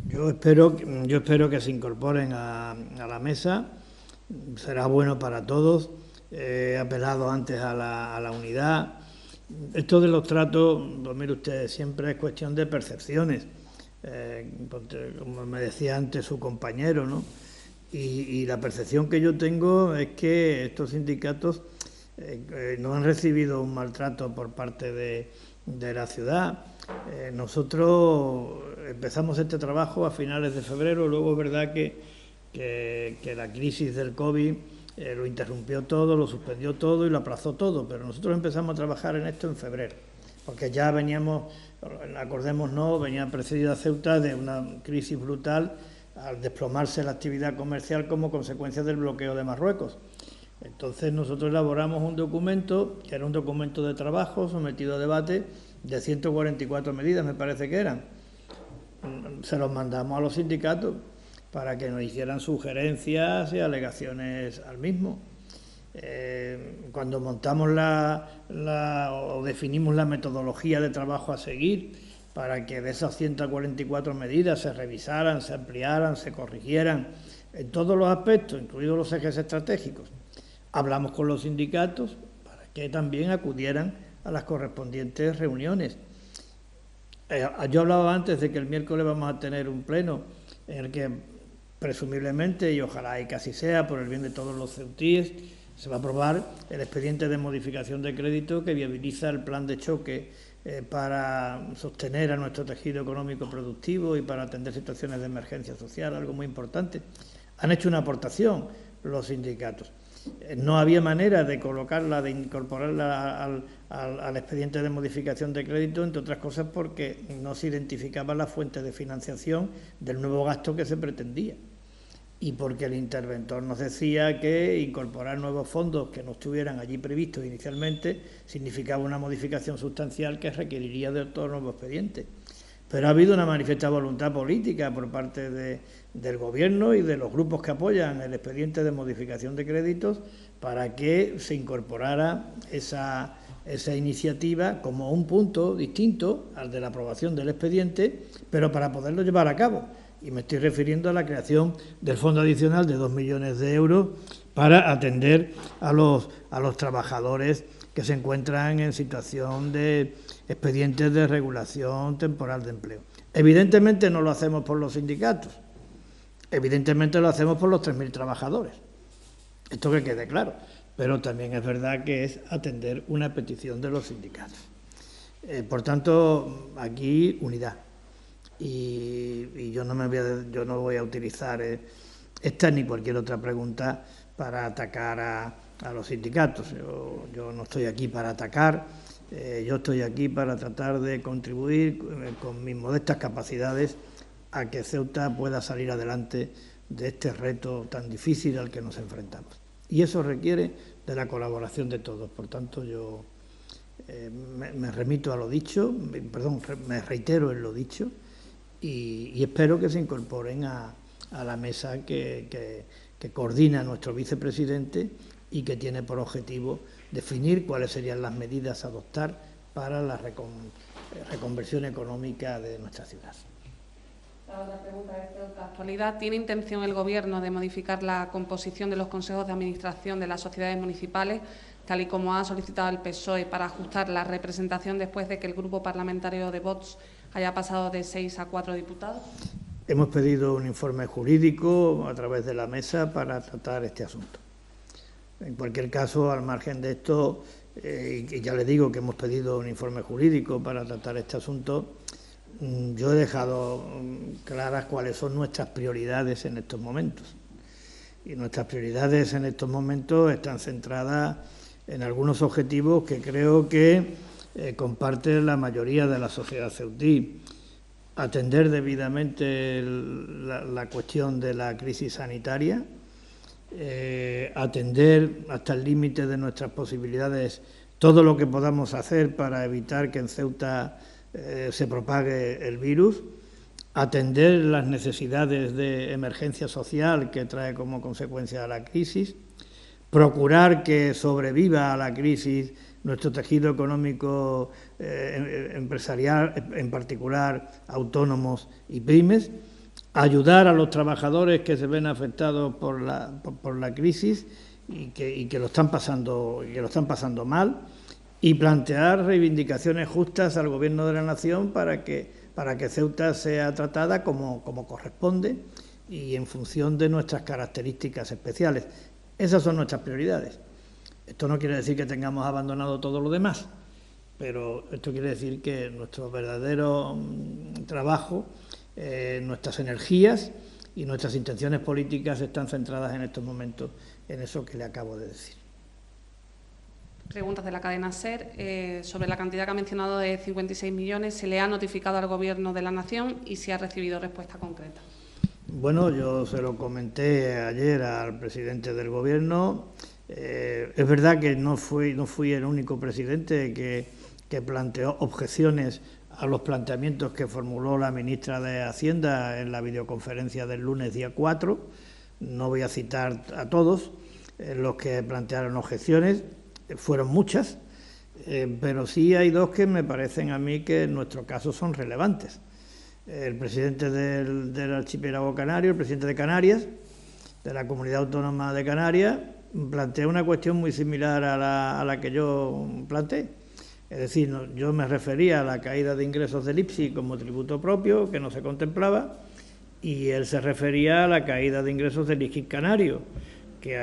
Yo espero que se incorporen a la mesa, será bueno para todos. He apelado antes a la unidad. Esto de los tratos, pues mire usted, siempre es cuestión de percepciones. Como me decía antes su compañero, ¿no? Y la percepción que yo tengo es que estos sindicatos no han recibido un maltrato por parte de la ciudad. Nosotros empezamos este trabajo a finales de febrero, luego es verdad que la crisis del COVID lo interrumpió todo, lo suspendió todo y lo aplazó todo, pero nosotros empezamos a trabajar en esto en febrero, porque ya veníamos, acordémonos, venía precedida Ceuta de una crisis brutal al desplomarse la actividad comercial como consecuencia del bloqueo de Marruecos. Entonces nosotros elaboramos un documento, que era un documento de trabajo sometido a debate, de 144 medidas, me parece que eran. Se los mandamos a los sindicatos para que nos hicieran sugerencias y alegaciones al mismo. Cuando montamos o definimos la metodología de trabajo a seguir para que de esas 144 medidas se revisaran, se ampliaran, se corrigieran en todos los aspectos, incluidos los ejes estratégicos, hablamos con los sindicatos para que también acudieran a las correspondientes reuniones. Yo hablaba antes de que el miércoles vamos a tener un pleno en el que presumiblemente, y ojalá y casi sea, por el bien de todos los ceutíes, se va a aprobar el expediente de modificación de crédito que viabiliza el plan de choque para sostener a nuestro tejido económico productivo y para atender situaciones de emergencia social, algo muy importante. Han hecho una aportación los sindicatos. No había manera de colocarla, de incorporarla al expediente de modificación de crédito, entre otras cosas porque no se identificaba la fuente de financiación del nuevo gasto que se pretendía. Y porque el interventor nos decía que incorporar nuevos fondos que no estuvieran allí previstos inicialmente significaba una modificación sustancial que requeriría de todo nuevo expediente. Pero ha habido una manifiesta voluntad política por parte del Gobierno y de los grupos que apoyan el expediente de modificación de créditos para que se incorporara esa iniciativa como un punto distinto al de la aprobación del expediente, pero para poderlo llevar a cabo. Y me estoy refiriendo a la creación del fondo adicional de 2 millones de euros para atender a los trabajadores que se encuentran en situación de expedientes de regulación temporal de empleo. Evidentemente no lo hacemos por los sindicatos, evidentemente lo hacemos por los 3.000 trabajadores. Esto que quede claro. pero también es verdad que es atender una petición de los sindicatos. Por tanto, aquí unidad. Y yo no voy a utilizar esta ni cualquier otra pregunta para atacar a los sindicatos. Yo no estoy aquí para atacar, yo estoy aquí para tratar de contribuir con mis modestas capacidades a que Ceuta pueda salir adelante de este reto tan difícil al que nos enfrentamos. Y eso requiere de la colaboración de todos. Por tanto, yo me remito a lo dicho, me reitero en lo dicho y espero que se incorporen a la mesa que coordina nuestro vicepresidente y que tiene por objetivo definir cuáles serían las medidas a adoptar para la reconversión económica de nuestra ciudad. La otra pregunta es de otra actualidad. ¿Tiene intención el Gobierno de modificar la composición de los consejos de administración de las sociedades municipales, tal y como ha solicitado el PSOE, para ajustar la representación después de que el grupo parlamentario de Vox haya pasado de 6 a 4 diputados? Hemos pedido un informe jurídico a través de la mesa para tratar este asunto. En cualquier caso, al margen de esto, y ya le digo que hemos pedido un informe jurídico para tratar este asunto, yo he dejado claras cuáles son nuestras prioridades en estos momentos. Y nuestras prioridades en estos momentos están centradas en algunos objetivos que creo que comparte la mayoría de la sociedad ceutí. Atender debidamente la cuestión de la crisis sanitaria, atender hasta el límite de nuestras posibilidades todo lo que podamos hacer para evitar que en Ceuta se propague el virus, atender las necesidades de emergencia social que trae como consecuencia la crisis, procurar que sobreviva a la crisis nuestro tejido económico empresarial, en particular autónomos y pymes, ayudar a los trabajadores que se ven afectados por la crisis y que lo están pasando mal, y plantear reivindicaciones justas al Gobierno de la Nación para que Ceuta sea tratada como corresponde y en función de nuestras características especiales. Esas son nuestras prioridades. Esto no quiere decir que tengamos abandonado todo lo demás, pero esto quiere decir que nuestro verdadero trabajo, nuestras energías y nuestras intenciones políticas están centradas en estos momentos en eso que le acabo de decir. Preguntas de la cadena SER. Sobre la cantidad que ha mencionado de 56 millones, ¿se le ha notificado al Gobierno de la Nación y si ha recibido respuesta concreta? Bueno, yo se lo comenté ayer al presidente del Gobierno. Es verdad que no fui el único presidente que planteó objeciones a los planteamientos que formuló la ministra de Hacienda en la videoconferencia del lunes día 4. No voy a citar a todos los que plantearon objeciones. Fueron muchas, pero sí hay dos que me parecen a mí que en nuestro caso son relevantes. El presidente del archipiélago canario, el presidente de Canarias, de la Comunidad Autónoma de Canarias, plantea una cuestión muy similar a la que yo planteé. Es decir, yo me refería a la caída de ingresos del IPSI como tributo propio, que no se contemplaba, y él se refería a la caída de ingresos del IGIP canario, que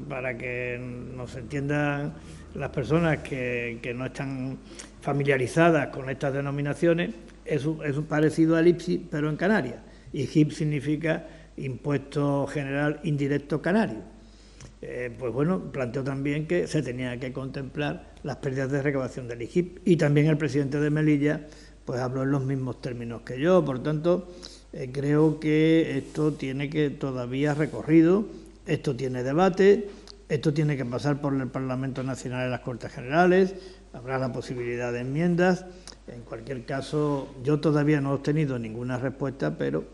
para que nos entiendan las personas que no están familiarizadas con estas denominaciones, es parecido al IPSI, pero en Canarias. IGIP significa Impuesto General Indirecto Canario. Pues bueno, planteó también que se tenía que contemplar las pérdidas de recaudación del IGIP, y también el presidente de Melilla pues habló en los mismos términos que yo. Por tanto, creo que esto tiene que todavía recorrido, esto tiene debate, esto tiene que pasar por el Parlamento Nacional en las Cortes Generales, habrá la posibilidad de enmiendas. En cualquier caso, yo todavía no he obtenido ninguna respuesta, pero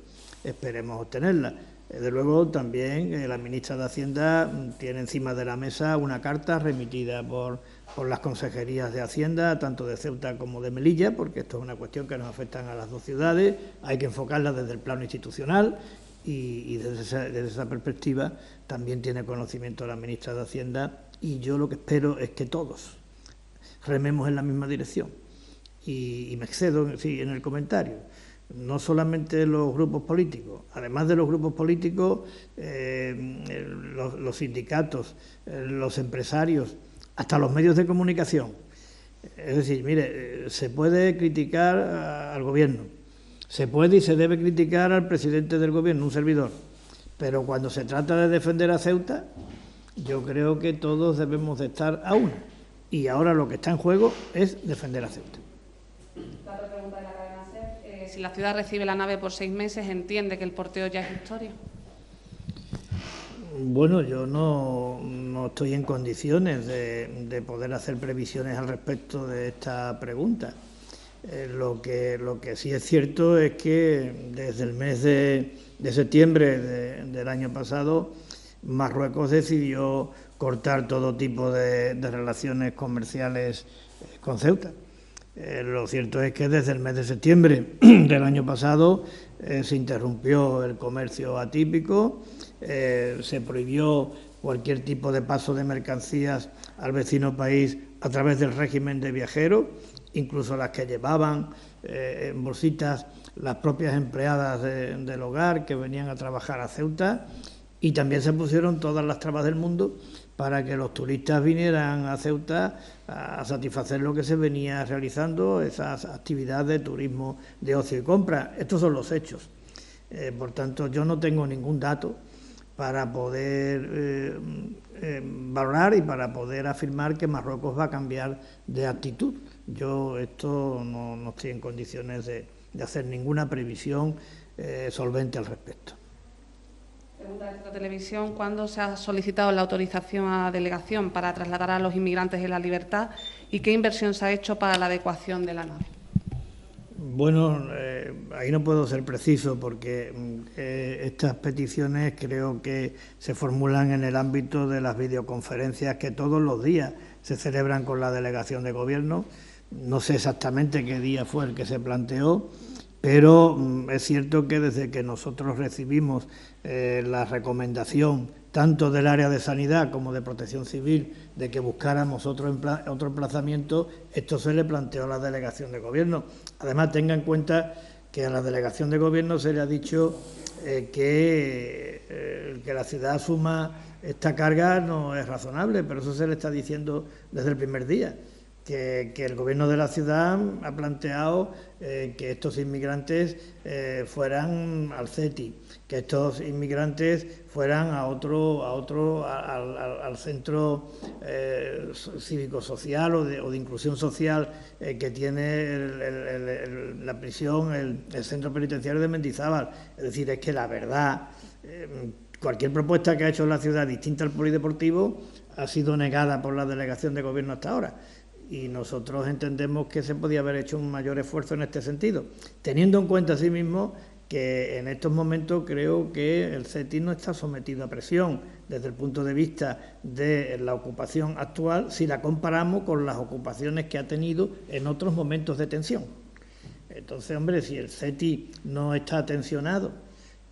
esperemos obtenerla. Desde luego, también la ministra de Hacienda tiene encima de la mesa una carta remitida por las consejerías de Hacienda, tanto de Ceuta como de Melilla, porque esto es una cuestión que nos afecta a las dos ciudades, hay que enfocarla desde el plano institucional y desde esa perspectiva también tiene conocimiento la ministra de Hacienda, y yo lo que espero es que todos rememos en la misma dirección. Y me excedo en el comentario. no solamente los grupos políticos, además de los grupos políticos, los sindicatos, los empresarios, hasta los medios de comunicación. Es decir, mire, se puede criticar al gobierno, se puede y se debe criticar al presidente del gobierno, un servidor, pero cuando se trata de defender a Ceuta, yo creo que todos debemos de estar a una. Y ahora lo que está en juego es defender a Ceuta. La otra pregunta de la cadena SER, si la ciudad recibe la nave por 6 meses, ¿entiende que el porteo ya es historia? Bueno, yo no estoy en condiciones de poder hacer previsiones al respecto de esta pregunta. Lo que sí es cierto es que desde el mes de septiembre del año pasado, Marruecos decidió cortar todo tipo de relaciones comerciales con Ceuta. Lo cierto es que desde el mes de septiembre del año pasado se interrumpió el comercio atípico, se prohibió cualquier tipo de paso de mercancías al vecino país a través del régimen de viajeros, incluso las que llevaban en bolsitas las propias empleadas del hogar que venían a trabajar a Ceuta, y también se pusieron todas las trabas del mundo para que los turistas vinieran a Ceuta a satisfacer lo que se venía realizando, esas actividades de turismo, de ocio y compra. Estos son los hechos. Por tanto, yo no tengo ningún dato para poder valorar y para poder afirmar que Marruecos va a cambiar de actitud. Yo esto no estoy en condiciones de hacer ninguna previsión solvente al respecto. Pregunta de esta televisión: ¿cuándo se ha solicitado la autorización a la delegación para trasladar a los inmigrantes en la libertad y qué inversión se ha hecho para la adecuación de la nave? Bueno, ahí no puedo ser preciso porque estas peticiones creo que se formulan en el ámbito de las videoconferencias que todos los días se celebran con la delegación de gobierno. No sé exactamente qué día fue el que se planteó, pero es cierto que desde que nosotros recibimos la recomendación tanto del área de sanidad como de protección civil de que buscáramos otro emplazamiento, esto se le planteó a la delegación de gobierno. Además, tenga en cuenta que a la delegación de gobierno se le ha dicho que la ciudad asuma esta carga no es razonable, pero eso se le está diciendo desde el primer día. Que el gobierno de la ciudad ha planteado que estos inmigrantes fueran al CETI, que estos inmigrantes fueran al centro cívico-social o de inclusión social que tiene la prisión, el centro penitenciario de Mendizábal. Es decir, es que la verdad, cualquier propuesta que ha hecho la ciudad distinta al polideportivo ha sido negada por la delegación de gobierno hasta ahora. Y nosotros entendemos que se podía haber hecho un mayor esfuerzo en este sentido, teniendo en cuenta asimismo que en estos momentos creo que el CETI no está sometido a presión desde el punto de vista de la ocupación actual si la comparamos con las ocupaciones que ha tenido en otros momentos de tensión. Entonces, hombre, si el CETI no está tensionado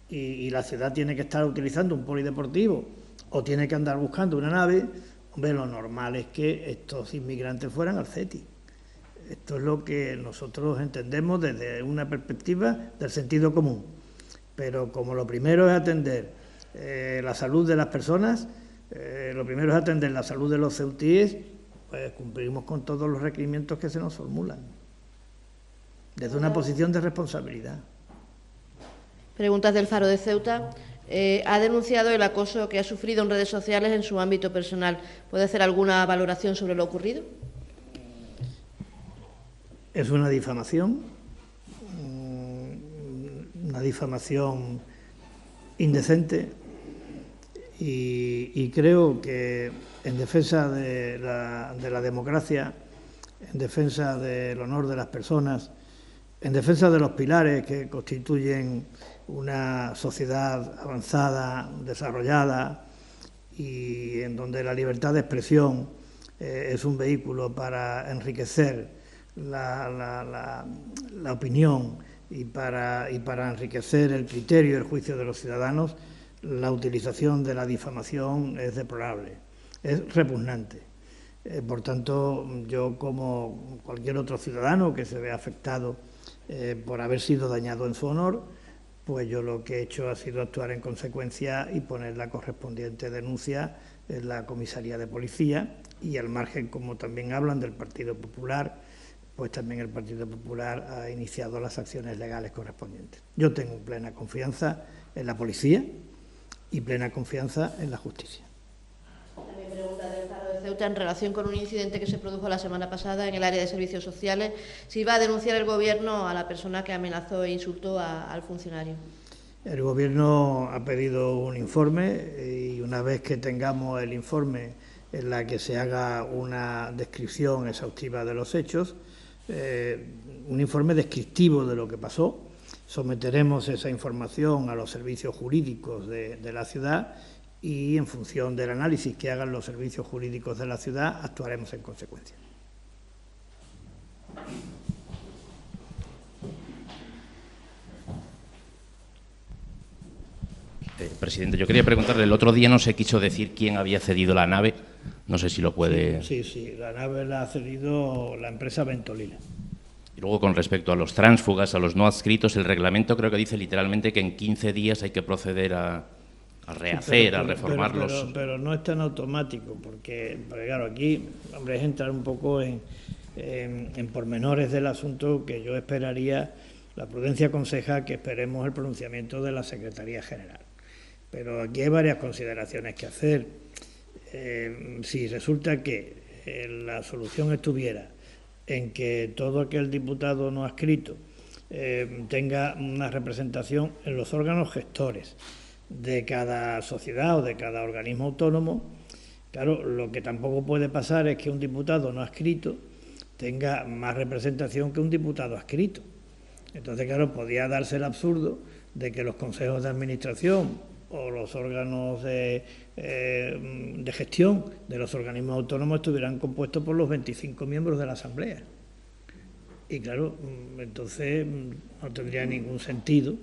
y la ciudad tiene que estar utilizando un polideportivo o tiene que andar buscando una nave, hombre, lo normal es que estos inmigrantes fueran al CETI. Esto es lo que nosotros entendemos desde una perspectiva del sentido común. Pero como lo primero es atender la salud de las personas, lo primero es atender la salud de los ceutíes, pues cumplimos con todos los requerimientos que se nos formulan, desde una posición de responsabilidad. Preguntas del Faro de Ceuta. Ha denunciado el acoso que ha sufrido en redes sociales en su ámbito personal. ¿Puede hacer alguna valoración sobre lo ocurrido? Es una difamación indecente y creo que en defensa de la democracia, en defensa del honor de las personas, en defensa de los pilares que constituyen una sociedad avanzada, desarrollada y en donde la libertad de expresión es un vehículo para enriquecer la opinión y para enriquecer el criterio y el juicio de los ciudadanos, la utilización de la difamación es deplorable, es repugnante. Por tanto, yo como cualquier otro ciudadano que se vea afectado por haber sido dañado en su honor, pues yo lo que he hecho ha sido actuar en consecuencia y poner la correspondiente denuncia en la comisaría de policía, y al margen, como también hablan del Partido Popular, pues también el Partido Popular ha iniciado las acciones legales correspondientes. Yo tengo plena confianza en la policía y plena confianza en la justicia. También pregunta del Faro de Ceuta en relación con un incidente que se produjo la semana pasada en el área de servicios sociales. Si va a denunciar el Gobierno a la persona que amenazó e insultó al funcionario. El Gobierno ha pedido un informe y una vez que tengamos el informe en la que se haga una descripción exhaustiva de los hechos, un informe descriptivo de lo que pasó, someteremos esa información a los servicios jurídicos de la ciudad y en función del análisis que hagan los servicios jurídicos de la ciudad actuaremos en consecuencia. Presidente, yo quería preguntarle, el otro día no se quiso decir quién había cedido la nave, no sé si lo puede... Sí, la nave la ha cedido la empresa Ventolila. Y luego, con respecto a los tránsfugas, a los no adscritos, el reglamento creo que dice literalmente que en 15 días hay que proceder a rehacer, a reformarlos. Pero no es tan automático, porque claro, aquí, hombre, es entrar un poco en pormenores del asunto que yo esperaría. La prudencia aconseja que esperemos el pronunciamiento de la Secretaría General. Pero aquí hay varias consideraciones que hacer. Si resulta que la solución estuviera en que todo aquel diputado no adscrito tenga una representación en los órganos gestores de cada sociedad o de cada organismo autónomo, claro, lo que tampoco puede pasar es que un diputado no adscrito tenga más representación que un diputado adscrito. Entonces, claro, podía darse el absurdo de que los consejos de administración o los órganos de gestión de los organismos autónomos estuvieran compuestos por los 25 miembros de la Asamblea. Y claro, entonces no tendría ningún sentido,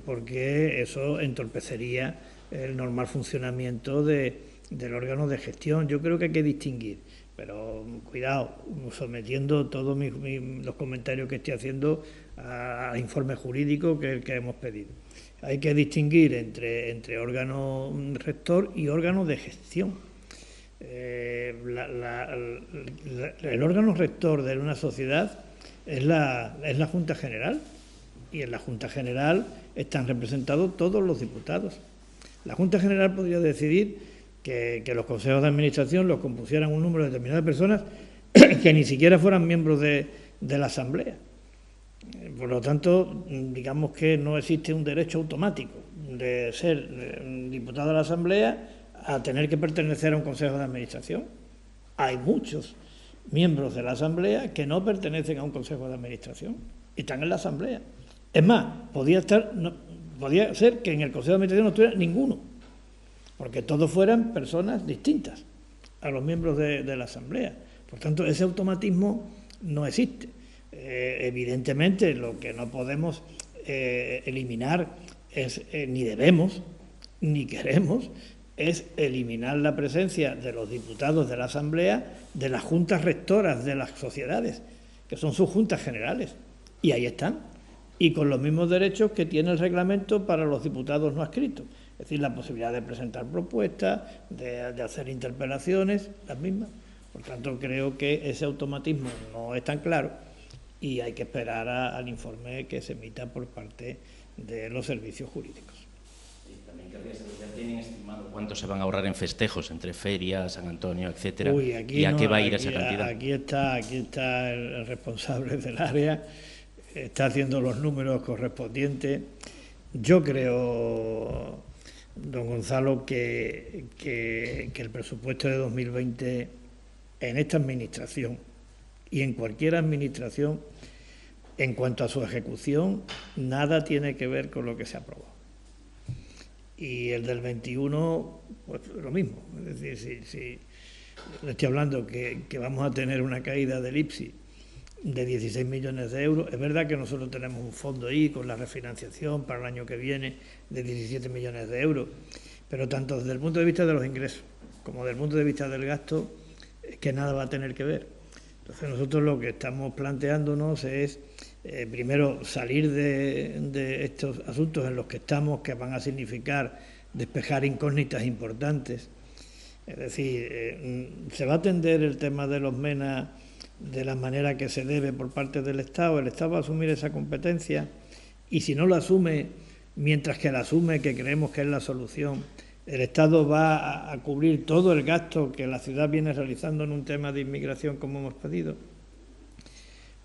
porque eso entorpecería el normal funcionamiento del órgano de gestión. Yo creo que hay que distinguir, pero cuidado, sometiendo todos los comentarios que estoy haciendo al informe jurídico que hemos pedido. Hay que distinguir entre órgano rector y órgano de gestión. El órgano rector de una sociedad es la Junta General, y en la Junta General están representados todos los diputados. La Junta General podría decidir que los consejos de administración los compusieran un número determinado de personas que ni siquiera fueran miembros de la Asamblea. Por lo tanto, digamos que no existe un derecho automático de ser diputado de la Asamblea a tener que pertenecer a un consejo de administración. Hay muchos miembros de la Asamblea que no pertenecen a un consejo de administración y están en la Asamblea. Es más, podía ser que en el consejo de administración no estuviera ninguno, porque todos fueran personas distintas a los miembros de la Asamblea. Por tanto, ese automatismo no existe. Evidentemente, lo que no podemos eliminar es, ni debemos, ni queremos, es eliminar la presencia de los diputados de la Asamblea de las juntas rectoras de las sociedades, que son sus juntas generales, y ahí están, y con los mismos derechos que tiene el reglamento para los diputados no adscritos, es decir, la posibilidad de presentar propuestas, de hacer interpelaciones, las mismas. Por tanto, creo que ese automatismo no es tan claro y hay que esperar al informe que se emita por parte de los servicios jurídicos. También querría saber, ¿ya tienen estimado cuánto se van a ahorrar en festejos entre ferias, San Antonio, etcétera? ¿Y a qué va a ir esa cantidad? Aquí está el responsable del área, está haciendo los números correspondientes. Yo creo, don Gonzalo, que el presupuesto de 2020 en esta administración y en cualquier administración, en cuanto a su ejecución, nada tiene que ver con lo que se aprobó. Y el del 21, pues lo mismo. Es decir, si le estoy hablando que vamos a tener una caída del IPSI de 16 millones de euros, es verdad que nosotros tenemos un fondo ahí con la refinanciación para el año que viene de 17 millones de euros, pero tanto desde el punto de vista de los ingresos como desde el punto de vista del gasto, es que nada va a tener que ver. Entonces nosotros lo que estamos planteándonos es primero, salir de estos asuntos en los que estamos, que van a significar despejar incógnitas importantes. Es decir, se va a atender el tema de los MENA de la manera que se debe por parte del Estado. El Estado va a asumir esa competencia y si no la asume, mientras que la asume, que creemos que es la solución, el Estado va a cubrir todo el gasto que la ciudad viene realizando en un tema de inmigración como hemos pedido.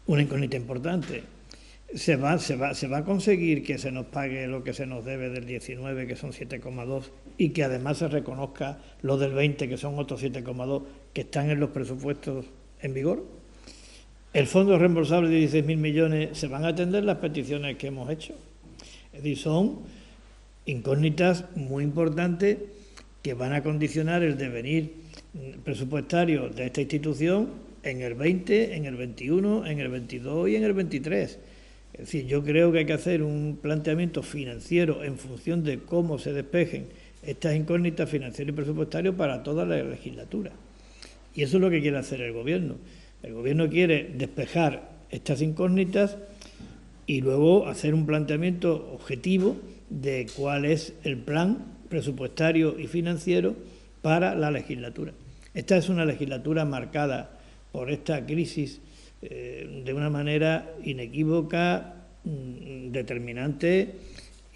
Una incógnita importante. Se va a conseguir que se nos pague lo que se nos debe del 19, que son 7,2, y que además se reconozca lo del 20, que son otros 7,2, que están en los presupuestos en vigor. El fondo reembolsable de 16.000 millones, ¿se van a atender las peticiones que hemos hecho? Es decir, son incógnitas muy importantes que van a condicionar el devenir presupuestario de esta institución en el 20, en el 21, en el 22 y en el 23. Es decir, yo creo que hay que hacer un planteamiento financiero en función de cómo se despejen estas incógnitas financieras y presupuestarias para toda la legislatura. Y eso es lo que quiere hacer el Gobierno. El Gobierno quiere despejar estas incógnitas y luego hacer un planteamiento objetivo de cuál es el plan presupuestario y financiero para la legislatura. Esta es una legislatura marcada por esta crisis de una manera inequívoca, determinante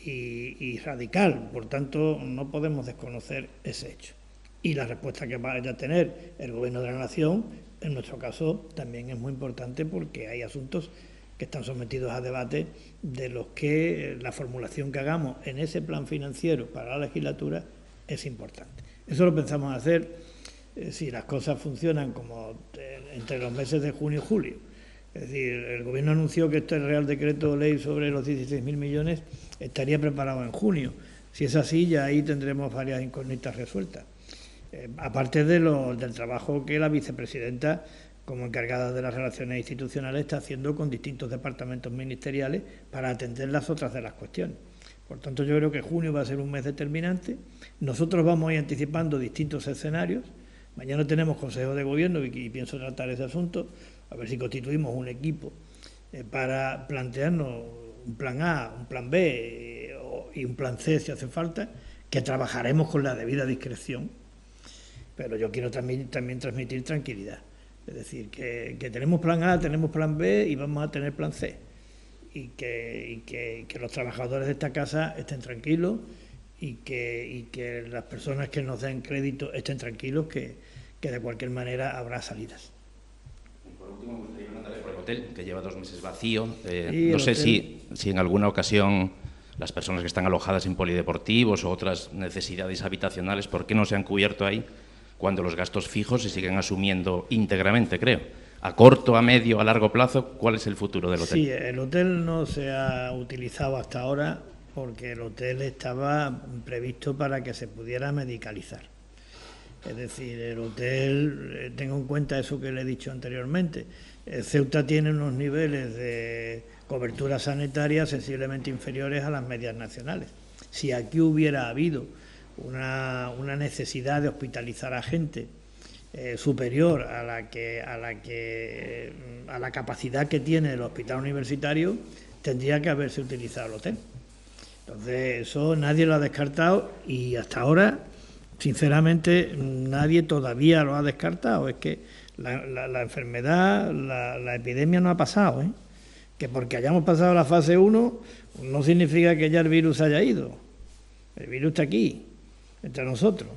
y radical. Por tanto, no podemos desconocer ese hecho. Y la respuesta que vaya a tener el Gobierno de la Nación, en nuestro caso, también es muy importante porque hay asuntos que están sometidos a debate de los que la formulación que hagamos en ese plan financiero para la legislatura es importante. Eso lo pensamos hacer si las cosas funcionan como entre los meses de junio y julio. Es decir, el Gobierno anunció que este Real Decreto Ley sobre los 16.000 millones estaría preparado en junio. Si es así, ya ahí tendremos varias incógnitas resueltas. Aparte del trabajo que la vicepresidenta, como encargada de las relaciones institucionales, está haciendo con distintos departamentos ministeriales para atender las otras de las cuestiones. Por tanto, yo creo que junio va a ser un mes determinante. Nosotros vamos a ir anticipando distintos escenarios. Mañana tenemos Consejo de Gobierno y pienso tratar ese asunto, a ver si constituimos un equipo para plantearnos un plan A, un plan B y un plan C si hace falta, que trabajaremos con la debida discreción. Pero yo quiero también transmitir tranquilidad. Es decir, que tenemos plan A, tenemos plan B y vamos a tener plan C. Y que los trabajadores de esta casa estén tranquilos y que las personas que nos den crédito estén tranquilos, que de cualquier manera habrá salidas. Y por último, me gustaría preguntarle por el hotel, que lleva 2 meses vacío. No sé si en alguna ocasión las personas que están alojadas en polideportivos o otras necesidades habitacionales, ¿por qué no se han cubierto ahí cuando los gastos fijos se siguen asumiendo íntegramente, creo? ¿A corto, a medio, a largo plazo? ¿Cuál es el futuro del hotel? Sí, el hotel no se ha utilizado hasta ahora porque el hotel estaba previsto para que se pudiera medicalizar. Es decir, el hotel, tengo en cuenta eso que le he dicho anteriormente, Ceuta tiene unos niveles de cobertura sanitaria sensiblemente inferiores a las medias nacionales. Si aquí hubiera habido una necesidad de hospitalizar a gente superior a la capacidad que tiene el hospital universitario, tendría que haberse utilizado el hotel. Entonces, eso nadie lo ha descartado y hasta ahora, sinceramente, nadie todavía lo ha descartado. Es que la enfermedad, la epidemia no ha pasado, ¿eh? Que porque hayamos pasado la fase 1 no significa que ya el virus haya ido. El virus está aquí, entre nosotros.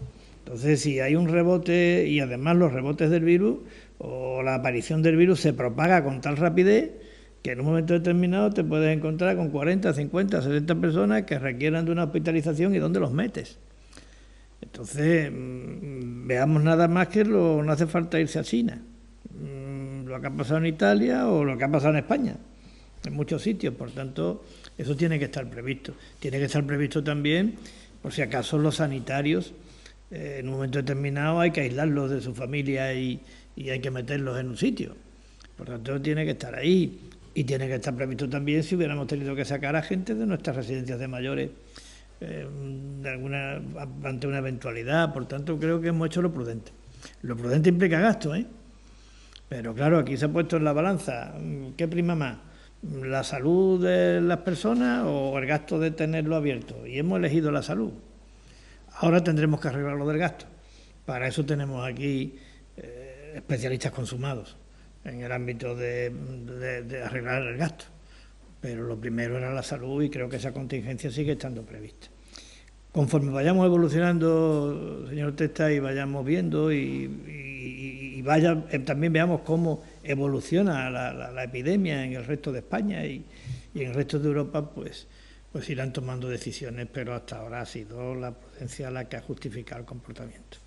Entonces, si hay un rebote y además los rebotes del virus o la aparición del virus se propaga con tal rapidez que en un momento determinado te puedes encontrar con 40, 50, 70 personas que requieran de una hospitalización y ¿dónde los metes? Entonces, veamos nada más que no hace falta irse a China. Lo que ha pasado en Italia o lo que ha pasado en España, en muchos sitios. Por tanto, eso tiene que estar previsto. Tiene que estar previsto también, por si acaso, los sanitarios. En un momento determinado hay que aislarlos de su familia y hay que meterlos en un sitio. Por tanto, tiene que estar ahí. Y tiene que estar previsto también si hubiéramos tenido que sacar a gente de nuestras residencias de mayores ante una eventualidad. Por tanto, creo que hemos hecho lo prudente. Lo prudente implica gasto, ¿eh? Pero claro, aquí se ha puesto en la balanza, ¿qué prima más? la salud de las personas o el gasto de tenerlo abierto, y hemos elegido la salud. Ahora tendremos que arreglar lo del gasto. Para eso tenemos aquí especialistas consumados en el ámbito de arreglar el gasto. Pero lo primero era la salud y creo que esa contingencia sigue estando prevista. Conforme vayamos evolucionando, señor Testa, y vayamos viendo también veamos cómo evoluciona la epidemia en el resto de España y en el resto de Europa, pues irán tomando decisiones, pero hasta ahora ha sido la prudencia la que ha justificado el comportamiento.